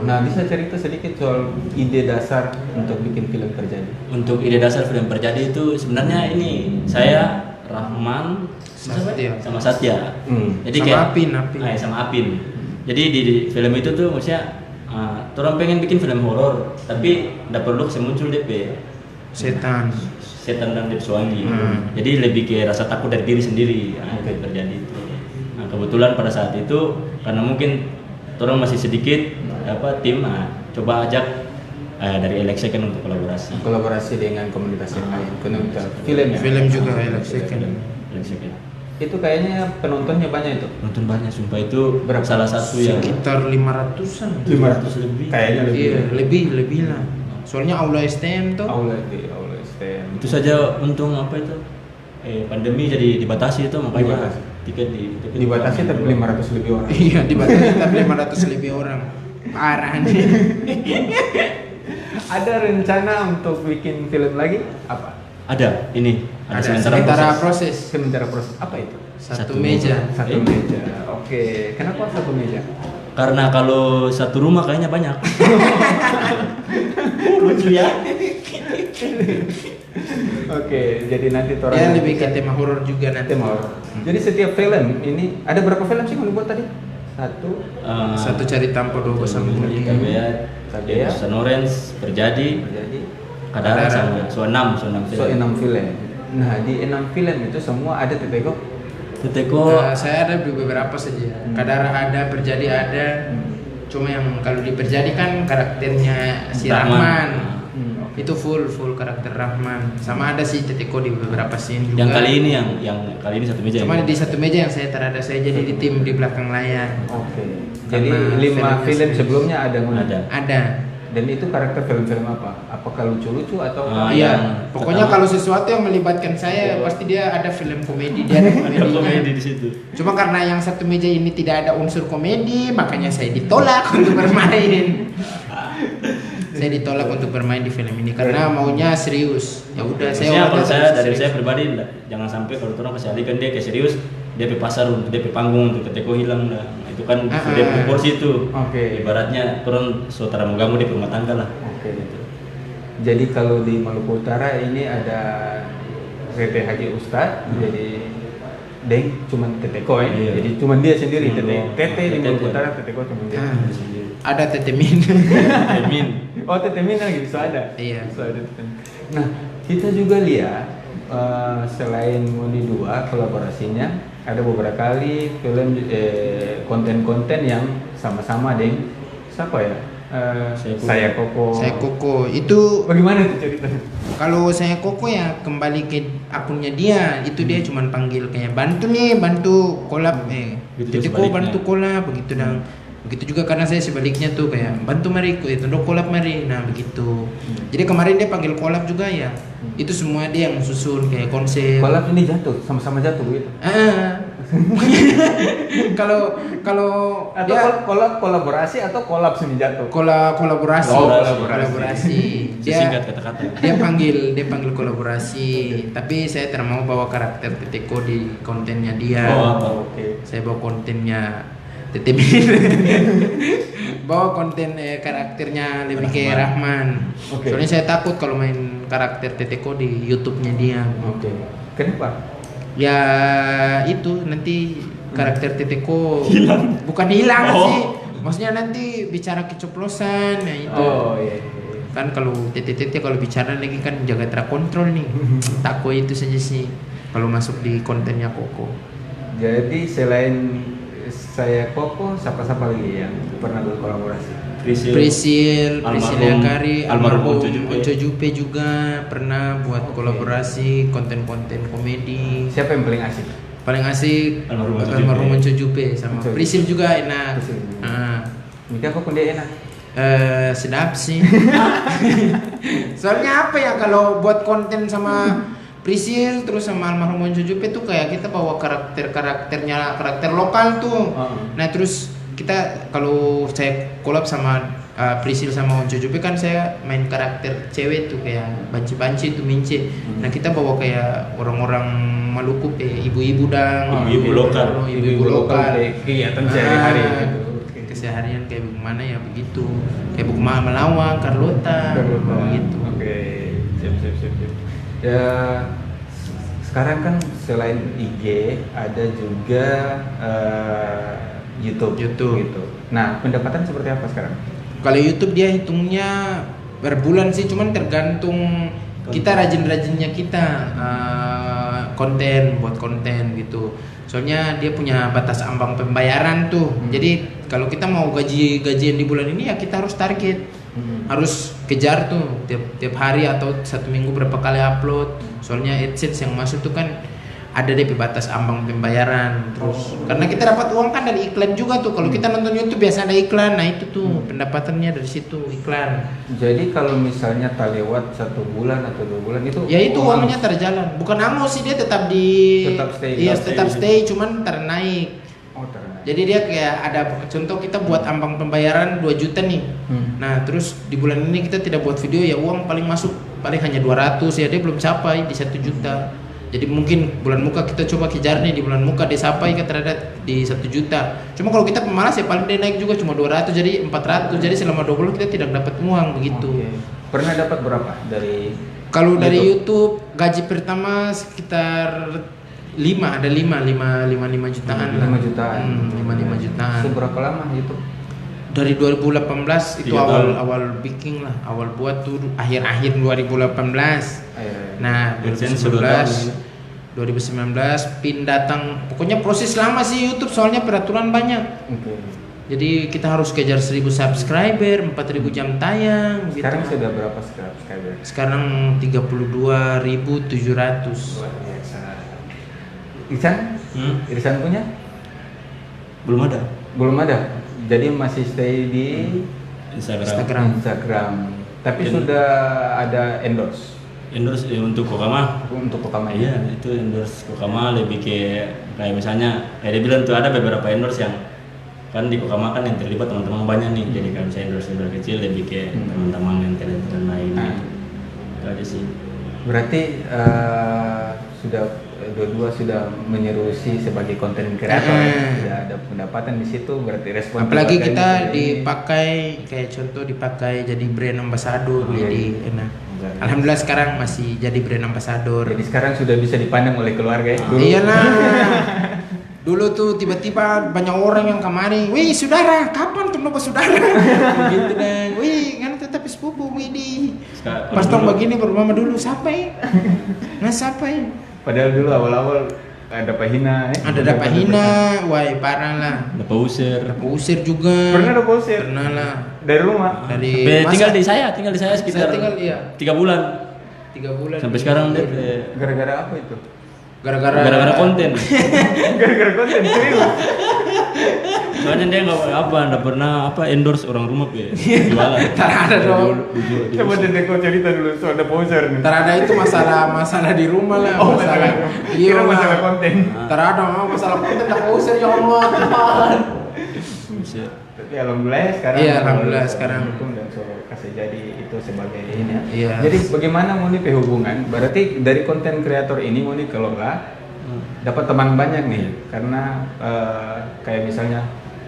Nah bisa cerita sedikit soal ide dasar untuk bikin film Berjadi? Untuk ide dasar film Berjadi itu sebenarnya ini saya, Rahman, sama Satya. Jadi sama kayak sama Apin. Jadi di film itu tuh maksudnya orang pengen bikin film horor, tapi tidak perlu muncul DP setan dan Depswangi. Jadi lebih ke rasa takut dari diri sendiri yang terjadi itu. Nah kebetulan pada saat itu karena mungkin orang masih sedikit tim, coba ajak dari Alex Second untuk kolaborasi dengan komunitas yang lain, film juga Alex Second. Itu kayaknya penontonnya banyak itu. Nonton banyak, sumpah itu salah satu yang sekitar 500-an. 500 lebih. Kayaknya lebih. Iya, lebih lah. Soalnya aula STM tuh. Aula STM. Itu saja untung pandemi jadi dibatasi itu, makanya tiket dibatasi tapi 500 lebih orang. Iya, dibatasi tapi 500 lebih orang. Parah nih. Ada rencana untuk bikin film lagi? Apa? Ada ini. Ada sementara sementara proses. proses. Sementara proses apa itu? Satu meja. Satu meja. Oke. Kenapa satu meja? Karena kalau satu rumah kayaknya banyak. Lucu ya. Oke, jadi nanti Tora Ya lebih ke tema horor juga nanti. tema horor. Jadi setiap film ini ada berapa film sih yang dibuat tadi? Satu. Satu cari tanpa dua bersama Sambung mulia. KBA, Sun Orange, Berjadi, Jadi Kadara sama So 6 so 6 film. Nah di 6 film itu semua ada Teteko. Teteko Saya ada beberapa saja. Kadara ada, Berjadi ada. Cuma yang kalau di Berjadi kan karakternya si Rahman. Itu full karakter Rahman. Sama ada si Teteko di beberapa scene juga. yang kali ini yang kali ini satu meja. Cuma ya? di satu meja yang saya terada, saya jadi di tim di belakang layar. Oke. Jadi Karena 5 filmnya film serius. sebelumnya ada Nguna. Ada. Ada. Dan itu karakter film-film apa? Apakah lucu-lucu atau Iya. yang Pokoknya pertama. kalau sesuatu yang melibatkan saya pasti dia ada film komedi, dia ada Ada komedinya. komedi di situ. Cuma karena yang satu meja ini tidak ada unsur komedi, makanya saya ditolak untuk bermain. Saya ditolak untuk bermain di film ini karena maunya serius. Ya udah saya Maksudnya kalau udah saya dari serius. saya pribadi jangan sampai kalau orang kasih alih kan dia kayak serius, dia pe pasar untuk dia pe panggung untuk Teteko hilang dah. Nah, itu kan dia pe porsi itu. Oke. Ibaratnya orang saudara mengganggu di rumah tangga lah. Oke. Jadi kalau di Maluku Utara ini ada VP Haji Ustadz, jadi Deng cuman Teteko ya. Iya. Jadi cuman dia sendiri Cuma Teteko. dua. Tete di Maluku Tete. Utara Teteko cuman dia. Ada tetemin. Emin. Oh Tete Min lagi bisa ada. Iya. Bisa ada Tete Min. Nah kita juga lihat selain Muni 2 kolaborasinya ada beberapa kali film konten-konten yang sama-sama Deng. Siapa ya? Saya Koko. Saya Koko itu Bagaimana itu ceritanya? kalau saya Koko ya kembali ke akunnya dia, itu dia cuman panggil kayak bantu kolab Gitu juga Teteko sebaliknya. bantu kolab begitu dan begitu juga karena saya sebaliknya tuh kayak bantu mari itu dong kolab mari, nah begitu. Jadi kemarin dia panggil kolab juga ya, itu semua dia yang susun kayak konsep. Kolab ini jatuh, sama-sama jatuh begitu. Kalau Atau dia kolaborasi atau kolab sini jatuh? kolaborasi. Oh, Kolaborasi. Sesingkat kata-kata. Dia panggil kolaborasi, tapi saya tidak mau bawa karakter Teteko di kontennya dia. Oh, oke. Saya bawa kontennya TTB. Bawa konten karakternya lebih kayak Rahman. Oke. Soalnya saya takut kalau main karakter Teteko di YouTube-nya dia. Oke. Kenapa? Ya itu nanti karakter Teteko Hilang. bukan hilang Oh. sih. Maksudnya nanti bicara keceplosan, ya itu. Oh iya. Kan kalau TTT kalau bicara lagi kan jaga terkontrol nih. Takut itu saja sih kalau masuk di kontennya Koko. Jadi selain saya Koko, siapa-siapa lagi yang pernah berkolaborasi? Prisil Yakari, almarhum Onco Jupe juga pernah buat kolaborasi konten-konten komedi. Siapa yang paling asik? Paling asik Almarhum Onco Jupe sama Onco Jupe. Prisil juga enak. Prisil. Ah. Mika kok dia enak? Sedap sih. Soalnya apa ya kalau buat konten sama Prisil terus sama almarhum Onco Jupe tuh kayak kita bawa karakter lokal tuh. Nah terus kita kalau saya collab sama Prisil sama Onco Jupe kan saya main karakter cewek tuh kayak banci-banci tuh mince. Nah kita bawa kayak orang-orang Maluku ibu-ibu dang. Ibu-ibu lokal. Ibu-ibu lokal. Kegiatan sehari-hari gitu. Keseharian kayak bagaimana ya begitu. Kayak bagaimana Melawang, Carlota. Gitu. Oke, siap. Ya, sekarang kan selain IG ada juga YouTube. Gitu. Nah, pendapatan seperti apa sekarang? Kalau YouTube dia hitungnya per bulan sih, cuman tergantung kita rajin-rajinnya kita buat konten gitu. Soalnya dia punya batas ambang pembayaran tuh. Jadi kalau kita mau gajian di bulan ini ya kita harus target. Harus kejar tuh tiap hari atau satu minggu berapa kali upload. Soalnya AdSense yang masuk tuh kan ada DP batas ambang pembayaran terus karena kita dapat uang kan dari iklan juga tuh. Kalau kita nonton YouTube biasa ada iklan, nah itu tuh pendapatannya dari situ iklan. Jadi kalau misalnya tak lewat 1 bulan atau 2 bulan itu Ya itu uangnya terjalan. Bukan angus sih dia tetap Tetap stay. Iya tetap stay cuman ternaik. Oh, ternyata. Jadi dia kayak ada contoh kita buat ambang pembayaran 2 juta nih. Nah, terus di bulan ini kita tidak buat video ya uang paling masuk paling hanya 200 ya, dia belum capai di 1 juta. Jadi mungkin bulan muka kita coba kejar nih, di bulan muka dia sampai ke terhadap di 1 juta. Cuma kalau kita pemalas ya paling dia naik juga cuma 200 jadi 400. Jadi selama 2 bulan kita tidak dapat uang begitu. Pernah dapat berapa dari Kalau dari YouTube gaji pertama sekitar 5 jutaan lah. 5 jutaan. 5 jutaan. Seberapa lama itu? Dari 2018 itu 3 tahun. awal bikin lah, awal buat tuh akhir 2018. Nah, AdSense sudah 2019 pin datang, pokoknya proses lama sih YouTube soalnya peraturan banyak. Oke. Jadi kita harus kejar 1000 subscriber, 4000 jam tayang gitu. Sekarang sudah berapa subscriber? Sekarang 32.700. Luar biasa. Irsan? Irsan punya? Belum ada. Belum ada. Jadi masih stay di Instagram. Instagram. Tapi sudah ada endorse Untuk Kokama. untuk Kokama Iya, itu endorse Kokama lebih kayak misalnya kayak dia bilang tuh ada beberapa endorse yang kan di Kokama kan yang terlibat teman-teman banyak nih. Jadi kalau misalnya endorse kecil lebih kayak teman-teman yang talent lain. Itu aja sih. Berarti sudah dua-dua sudah menyerusi sebagai konten kreator, sudah ada pendapatan di situ, berarti respon Apalagi keluarganya kita sudah dipakai kayak contoh dipakai jadi brand ambassador Iya, jadi iya. enak. Alhamdulillah sekarang masih jadi brand ambassador. Jadi sekarang sudah bisa dipandang oleh keluarga ya. Dulu- Iyalah. Dulu tuh tiba-tiba banyak orang yang kemari, wih saudara, kapan tuh lo saudara? Gitu deh, wih kan tetap sepupu, wih di. Pas tong begini baru mama dulu sampai, nggak sampai. Padahal dulu awal-awal ada pahina, Ada dapat hina, wah parah lah. Dapat usir. Dapat usir juga. Pernah ada usir Pernah lah. dari rumah. Dari Tinggal masa- di saya sekitar Saya tinggal iya 3 bulan. 3 bulan. Sampai sekarang dia Gara-gara apa itu? gara-gara konten. Gara-gara konten serius. Soalnya dia nggak pernah endorse orang rumah jualan. Tak ada dong. Coba Dedeko cerita dulu soal ada poser nih. Tak ada itu masalah di rumah lah. Oh, masalah. Iya Kira masalah lah. konten. Tak ada masalah konten tak usir ya Allah Tuhan. Usir. Tapi alhamdulillah ya sekarang. Iya, alhamdulillah sekarang. Dukung dan so kasih jadi itu sebagai ini ya. Iya. Jadi bagaimana Moni hubungan? Berarti dari konten kreator ini Moni kelola dapat teman banyak nih karena kayak misalnya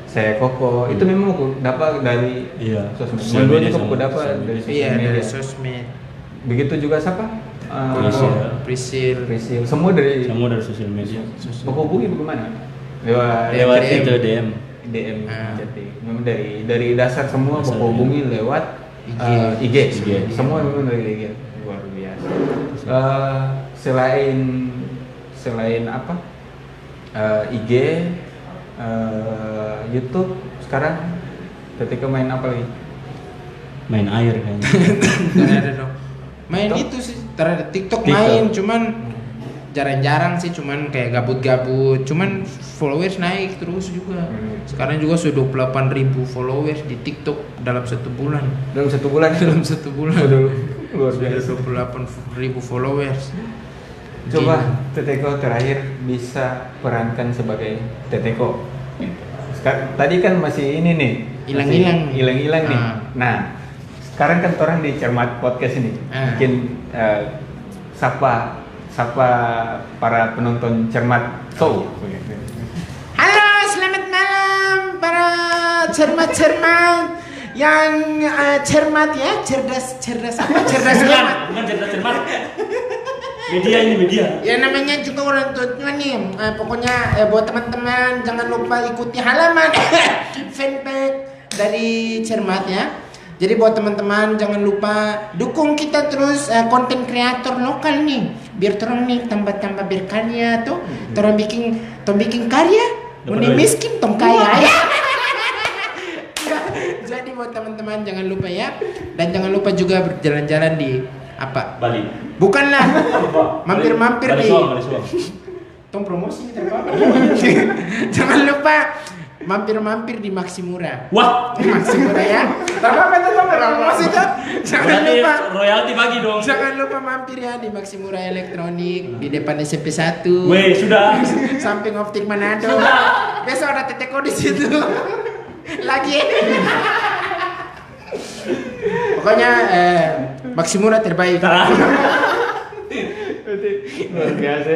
saya Koko itu memang aku dapat dari Iya. sosmed. Sosial Dua media juga aku sama dapat sosial dari media. sosial Iya media. dari sosmed. Begitu juga siapa? Prisil. Prisil. Semua dari Semua dari sosial media. Koko hubungi bagaimana? Lewat Lewat DM. itu DM. DM Ah. chatting. Memang dari dasar semua Dasar, Koko hubungi lewat IG. IG. Semua memang dari IG. Luar biasa. Selain apa? IG, YouTube sekarang ketika main apa lagi? Main air kayaknya. Tak ada dong. Main TikTok? itu sih, terhadap TikTok TikTok. main, cuman jarang-jarang sih, cuman kayak gabut-gabut, cuman followers naik terus juga. Sekarang juga sudah 28.000 followers di TikTok dalam 1 bulan. Dalam 1 bulan Dalam 1 bulan. Waduh, luar Sudah biasa. 28.000 followers. Coba Teteko terakhir bisa perankan sebagai Teteko. Tadi kan masih ini nih, Hilang-hilang. masih hilang-hilang nih. Ah. Nah, sekarang kan orang di Cermat Podcast ini Ah. mungkin sapa para penonton Cermat Show. Halo, selamat malam para cermat-cermat yang cermat ya, cerdas apa? Cerdas cermat. Bukan cermat. Media ini media. Ya namanya juga orang tua nih. Pokoknya buat teman-teman jangan lupa ikuti halaman fanpage dari Cermat ya. Jadi buat teman-teman jangan lupa dukung kita terus konten kreator lokal nih. Biar terang nih tambah-tambah berkarya tuh. Terang bikin karya. Muni miskin tong kaya ya. Jadi buat teman-teman jangan lupa ya. Dan jangan lupa juga berjalan-jalan di apa? Bali. Bukanlah. Mampir-mampir Bali di Suang. tong promosi kita apa? Jangan lupa mampir-mampir di Maximura. Wah, Maximura ya. Apa itu maksudnya? Jangan berarti lupa. royalti bagi dong. Jangan lupa mampir ya di Maximura Elektronik di depan SMP 1. Weh, sudah. Samping Optik Manado. Besok ada teteko di situ. Lagi. Pokoknya Maximura terbaik. Luar biasa.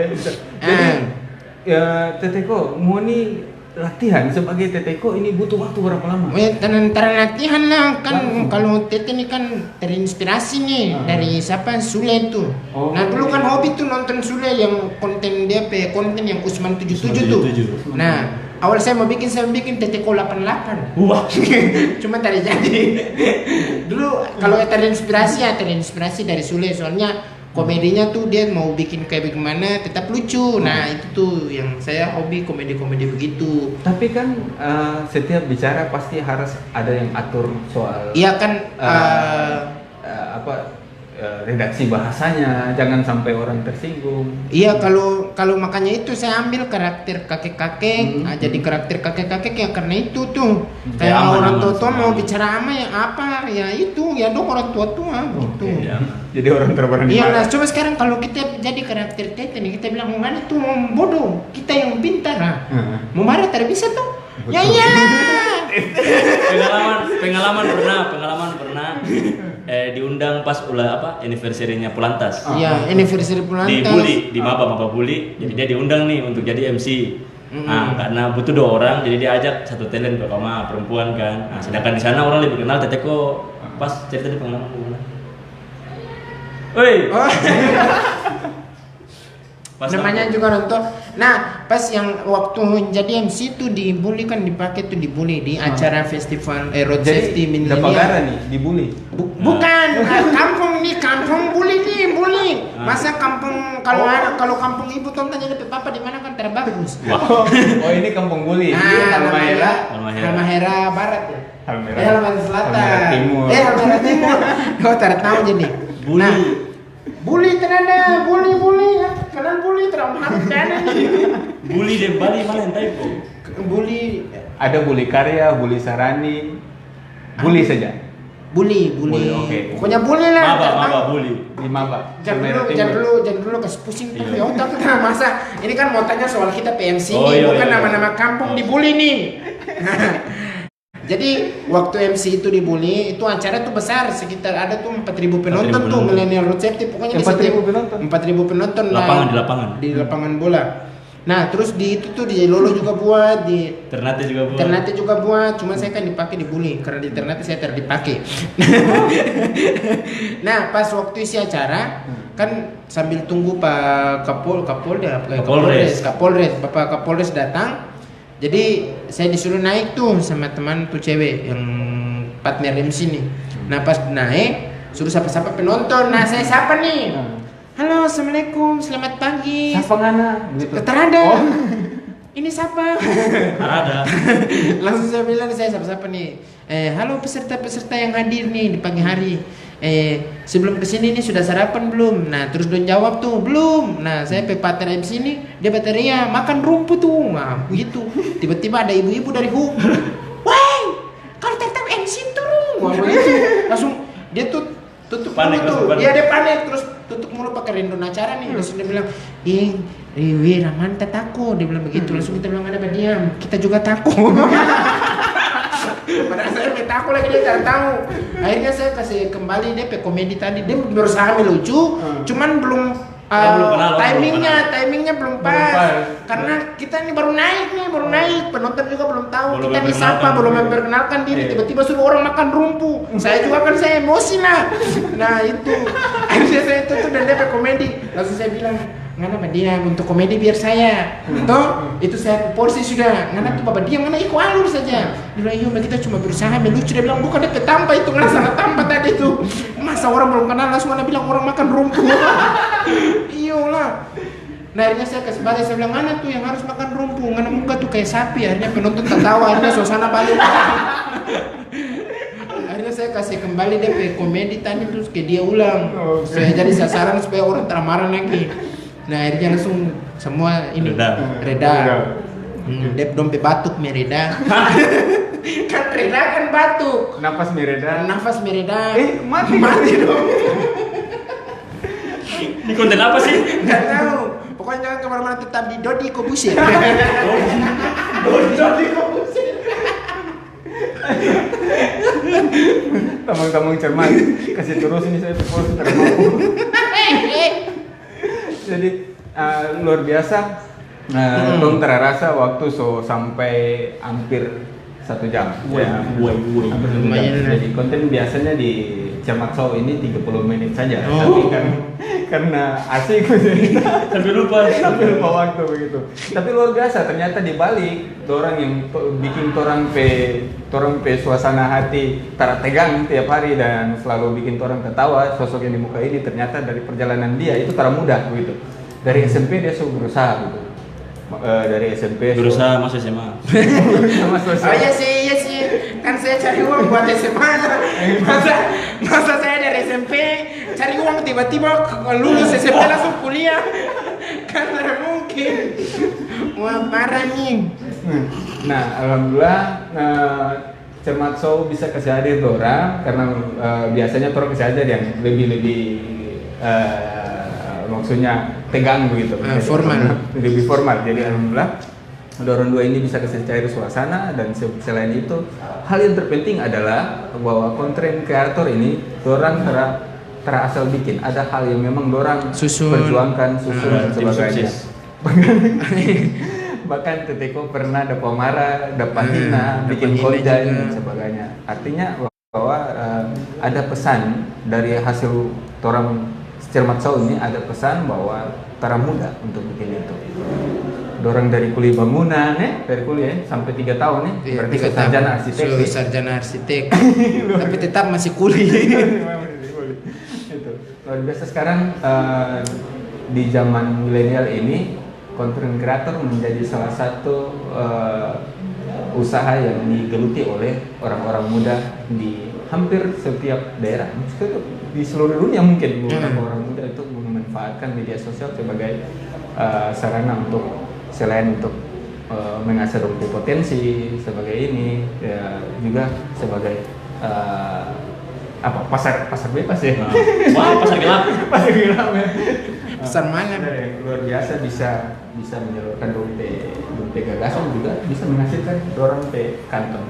Jadi ya Teteko mau nih latihan sebagai Teteko ini butuh waktu berapa lama? Antara latihan lah kan. Kalau Tete ini kan terinspirasi nih dari siapa Sule itu. Nah dulu kan hobi tuh nonton Sule yang konten dia konten yang Usman 77 tuh. Nah awal saya mau bikin Teteko 88. Wah, Cuma tadi jadi. Dulu kalau terinspirasi dari Sule, soalnya komedinya tuh dia mau bikin kayak bagaimana tetap lucu. Nah itu tuh yang saya hobi, komedi-komedi begitu. Tapi kan setiap bicara pasti harus ada yang atur soal Iya kan redaksi bahasanya, jangan sampai orang tersinggung. iya kalau makanya itu saya ambil karakter kakek-kakek. Jadi karakter kakek-kakek ya karena itu tuh kayak aman, orang aman, tua mau semuanya. bicara ama ya apa ya itu ya dong orang tua gitu. ya. Jadi orang terberani. Iya lah, coba sekarang kalau kita jadi karakter Tete nih, kita bilang mana itu mau bodoh, kita yang pintar lah. Mau marah tidak bisa tuh. Ya iyalah. pengalaman pernah diundang pas anniversary-nya Pulantas. Iya, anniversary Pulantas. Dibully di maba bully, jadi dia diundang nih untuk jadi MC. Nah, karena butuh 2 orang, jadi dia ajak satu talent pertama perempuan kan. Nah, sedangkan di sana orang lebih kenal Teteko. Pas cerita di pengalaman gimana? Woi. Oh. Pas Namanya juga nonton. Nah, pas yang waktu jadi MC tuh dibully kan dipakai tuh dibully di acara festival road safety Jadi milenial. Dapagara nih dibully. Bukan, kampung bully nih, bully. Masa kampung kalau kampung ibu tonton jadi papa di mana kan terbagus. Wah. Oh ini kampung bully. Halmahera Halmahera. Barat ya. Halmahera. Halmahera Selatan. Halmahera Timur. Halmahera Timur. Oh, tidak tahu jadi. Bully. Nah, bully terada, bully. Kenal bully terang harus ada nih. Bully di Bali mana yang typo? Bully, Ada bully karya, bully sarani, bully saja. bully. Bully, oke. Pokoknya bully lah. Maba bully. Di Maba. Jangan dulu kasih pusing tuh. Iya. Ya otak kita masa ini kan mau tanya soal kita PMC Oh, nih, iya, bukan iya. nama-nama kampung dibully nih. Jadi waktu MC itu dibully, itu acara tuh besar, sekitar ada tuh 4.000 penonton 4.000 tuh penonton. Millennial Road Safety. Pokoknya di 4.000 setiap- penonton? 4.000 penonton Lapangan, lah. di lapangan. bola. Nah terus di itu tuh di Lolo juga buat, di Ternate juga buat. Ternate juga buat, cuma saya kan dipakai dibully karena di Ternate saya dipakai. Nah pas waktu isi acara kan sambil tunggu Pak Kapolres, Bapak Kapolres datang. Jadi saya disuruh naik tuh sama teman tuh cewek yang partner MC nih. Nah pas naik suruh sapa-sapa penonton. Nah saya sapa nih. Halo, assalamualaikum, selamat pagi. Siapa ngana? Gitu. Terada. Ini siapa? Ada. Langsung saya bilang saya siapa nih. Halo peserta-peserta yang hadir nih di pagi hari. Sebelum kesini nih sudah sarapan belum? Nah terus don jawab tuh belum. Nah saya partner MC ini dia bateria makan rumput tuh. Nah begitu. Tiba-tiba ada ibu-ibu dari wah, kalau tetap MC turun. Wah begitu. Langsung dia tuh tutup Panik, mulut tuh. langsung panik. Iya dia panik terus tutup mulut pakai rendon acara nih. Langsung dia bilang, Ramanta takut. Dia bilang begitu. Langsung kita bilang ada diam. Kita juga takut. Padahal saya takut lagi dia tak tahu. Akhirnya saya kasih kembali dia pe komedi tadi. Dia berusaha melucu, cuman belum belum kenal, timingnya belum pas. Karena kita ini baru naik, penonton juga belum tahu. Belum Kita disapa, memperkenalkan. belum memperkenalkan diri. Tiba-tiba suruh orang makan rumput. Saya juga kan saya emosi lah. Nah itu, akhirnya saya tutup dan dia pe komedi. Langsung saya bilang, ngana Pak Diam untuk komedi biar saya. Toh itu saya porsi sudah. Ngana tuh Bapak Diam ngana ikut alur saja. Dia bilang iya kita cuma berusaha melucu. Dia bilang bukan dia tampa itu ngana salah tampa tadi itu. Masa orang belum kenal langsung ngana bilang orang makan rumput. Iyalah. Nah akhirnya saya kasih balik, saya bilang mana tuh yang harus makan rumput, ngana muka tuh kayak sapi. Akhirnya penonton tertawa, akhirnya suasana balik. Akhirnya saya kasih kembali dia pe komedi tadi terus ke dia ulang. Saya jadi sasaran supaya orang tak marah lagi. Nah akhirnya langsung semua ini Reda. reda. Dep dompet batuk mereda. Kan reda kan batuk. Nafas mereda. Nafas mereda. Mati. Mati dong. Ini konten apa sih? Nggak tahu. Pokoknya jangan kemana-mana, tetap di Dodi Kobusir. Dodi Kobusir. Tamang-tamang cermat. Kasih terus ini saya terus termampu. Jadi luar biasa. Belum terasa waktu sampai hampir 1 jam. Hampir 1 jam. Lumayan. Jadi konten biasanya di Cermat Show ini 30 menit saja. Oh. Tapi karena asik Sampai lupa waktu begitu. Tapi luar biasa ternyata di balik orang yang bikin torang pe suasana hati tegang tiap hari dan selalu bikin torang ketawa, sosok yang di muka ini ternyata dari perjalanan dia itu tak mudah begitu. Dari SMP dia sudah berusaha gitu. Dari SMP berusaha masuk SMA. Oh iya sih, kan saya cari uang buat SMA. Masa saya dari SMP cari uang tiba-tiba lulus SMP langsung kuliah. Kan tidak mungkin. Wah parah nih. Nah, alhamdulillah Cermat Show bisa kasih hadir Dora karena biasanya orang kasih hadir yang lebih maksudnya tegang begitu. Formal. Lebih formal. Jadi alhamdulillah orang dua ini bisa kasih cair suasana dan selain itu hal yang terpenting adalah bahwa konten kreator ini orang terasal bikin. Ada hal yang memang orang perjuangkan, susun dan sebagainya. Bahkan Teteko pernah dapat marah, dapat hina, bikin konten dan sebagainya. Artinya bahwa ada pesan dari hasil orang Cermat Show ini, ada pesan bahwa tara muda untuk bikin itu. Dorang dari kuliah bangunan dari kuliah sampai 3 tahun berarti sarjana arsitek. Sarjana arsitek. Tapi tetap masih kuliah. Itu. Luar biasa sekarang di zaman milenial ini content creator menjadi salah satu usaha yang digeluti oleh orang-orang muda di hampir setiap daerah. Di seluruh dunia mungkin orang muda itu memanfaatkan media sosial sebagai sarana untuk selain untuk mengasah potensi sebagai ini ya, juga sebagai pasar bebas ya. Wah, pasar gelap. Pasar gelap ya. Pasar malam. Luar biasa bisa menyalurkan dompet gagasan, juga bisa menghasilkan orang pe kantong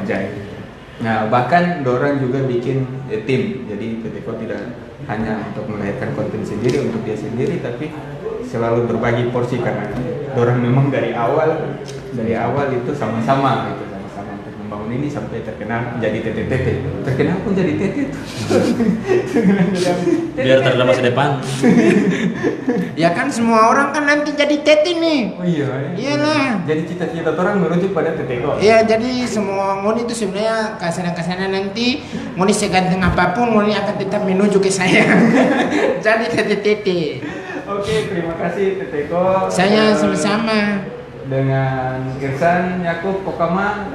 ajaib. Nah, bahkan dorang juga bikin tim. Jadi Teteko tidak hanya untuk melahirkan konten sendiri untuk dia sendiri, tapi selalu berbagi porsi karena dorang memang dari awal itu sama-sama gitu, sama-sama untuk membangun ini sampai terkenal jadi TTT. Terkenal pun jadi TT. Biar terkenal masa depan. Ya kan semua orang kan nanti jadi teti nih. Oh iya. Iyalah. Jadi cita-cita orang merujuk pada Teteko. Iya, jadi semua ngoni itu sebenarnya kesana nanti ngoni seganteng apapun ngoni akan tetap menuju ke saya. Jadi tete. Oke, terima kasih Teteko. Saya sama-sama. Dengan Irsan Yakub Pokama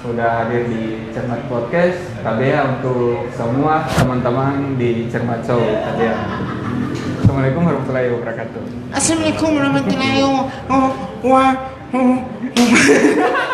sudah hadir di Cermat Podcast. Tabea untuk semua teman-teman di Cermat Show. Tabea. Assalamualaikum warahmatullahi wabarakatuh. Assalamualaikum warahmatullahi wabarakatuh.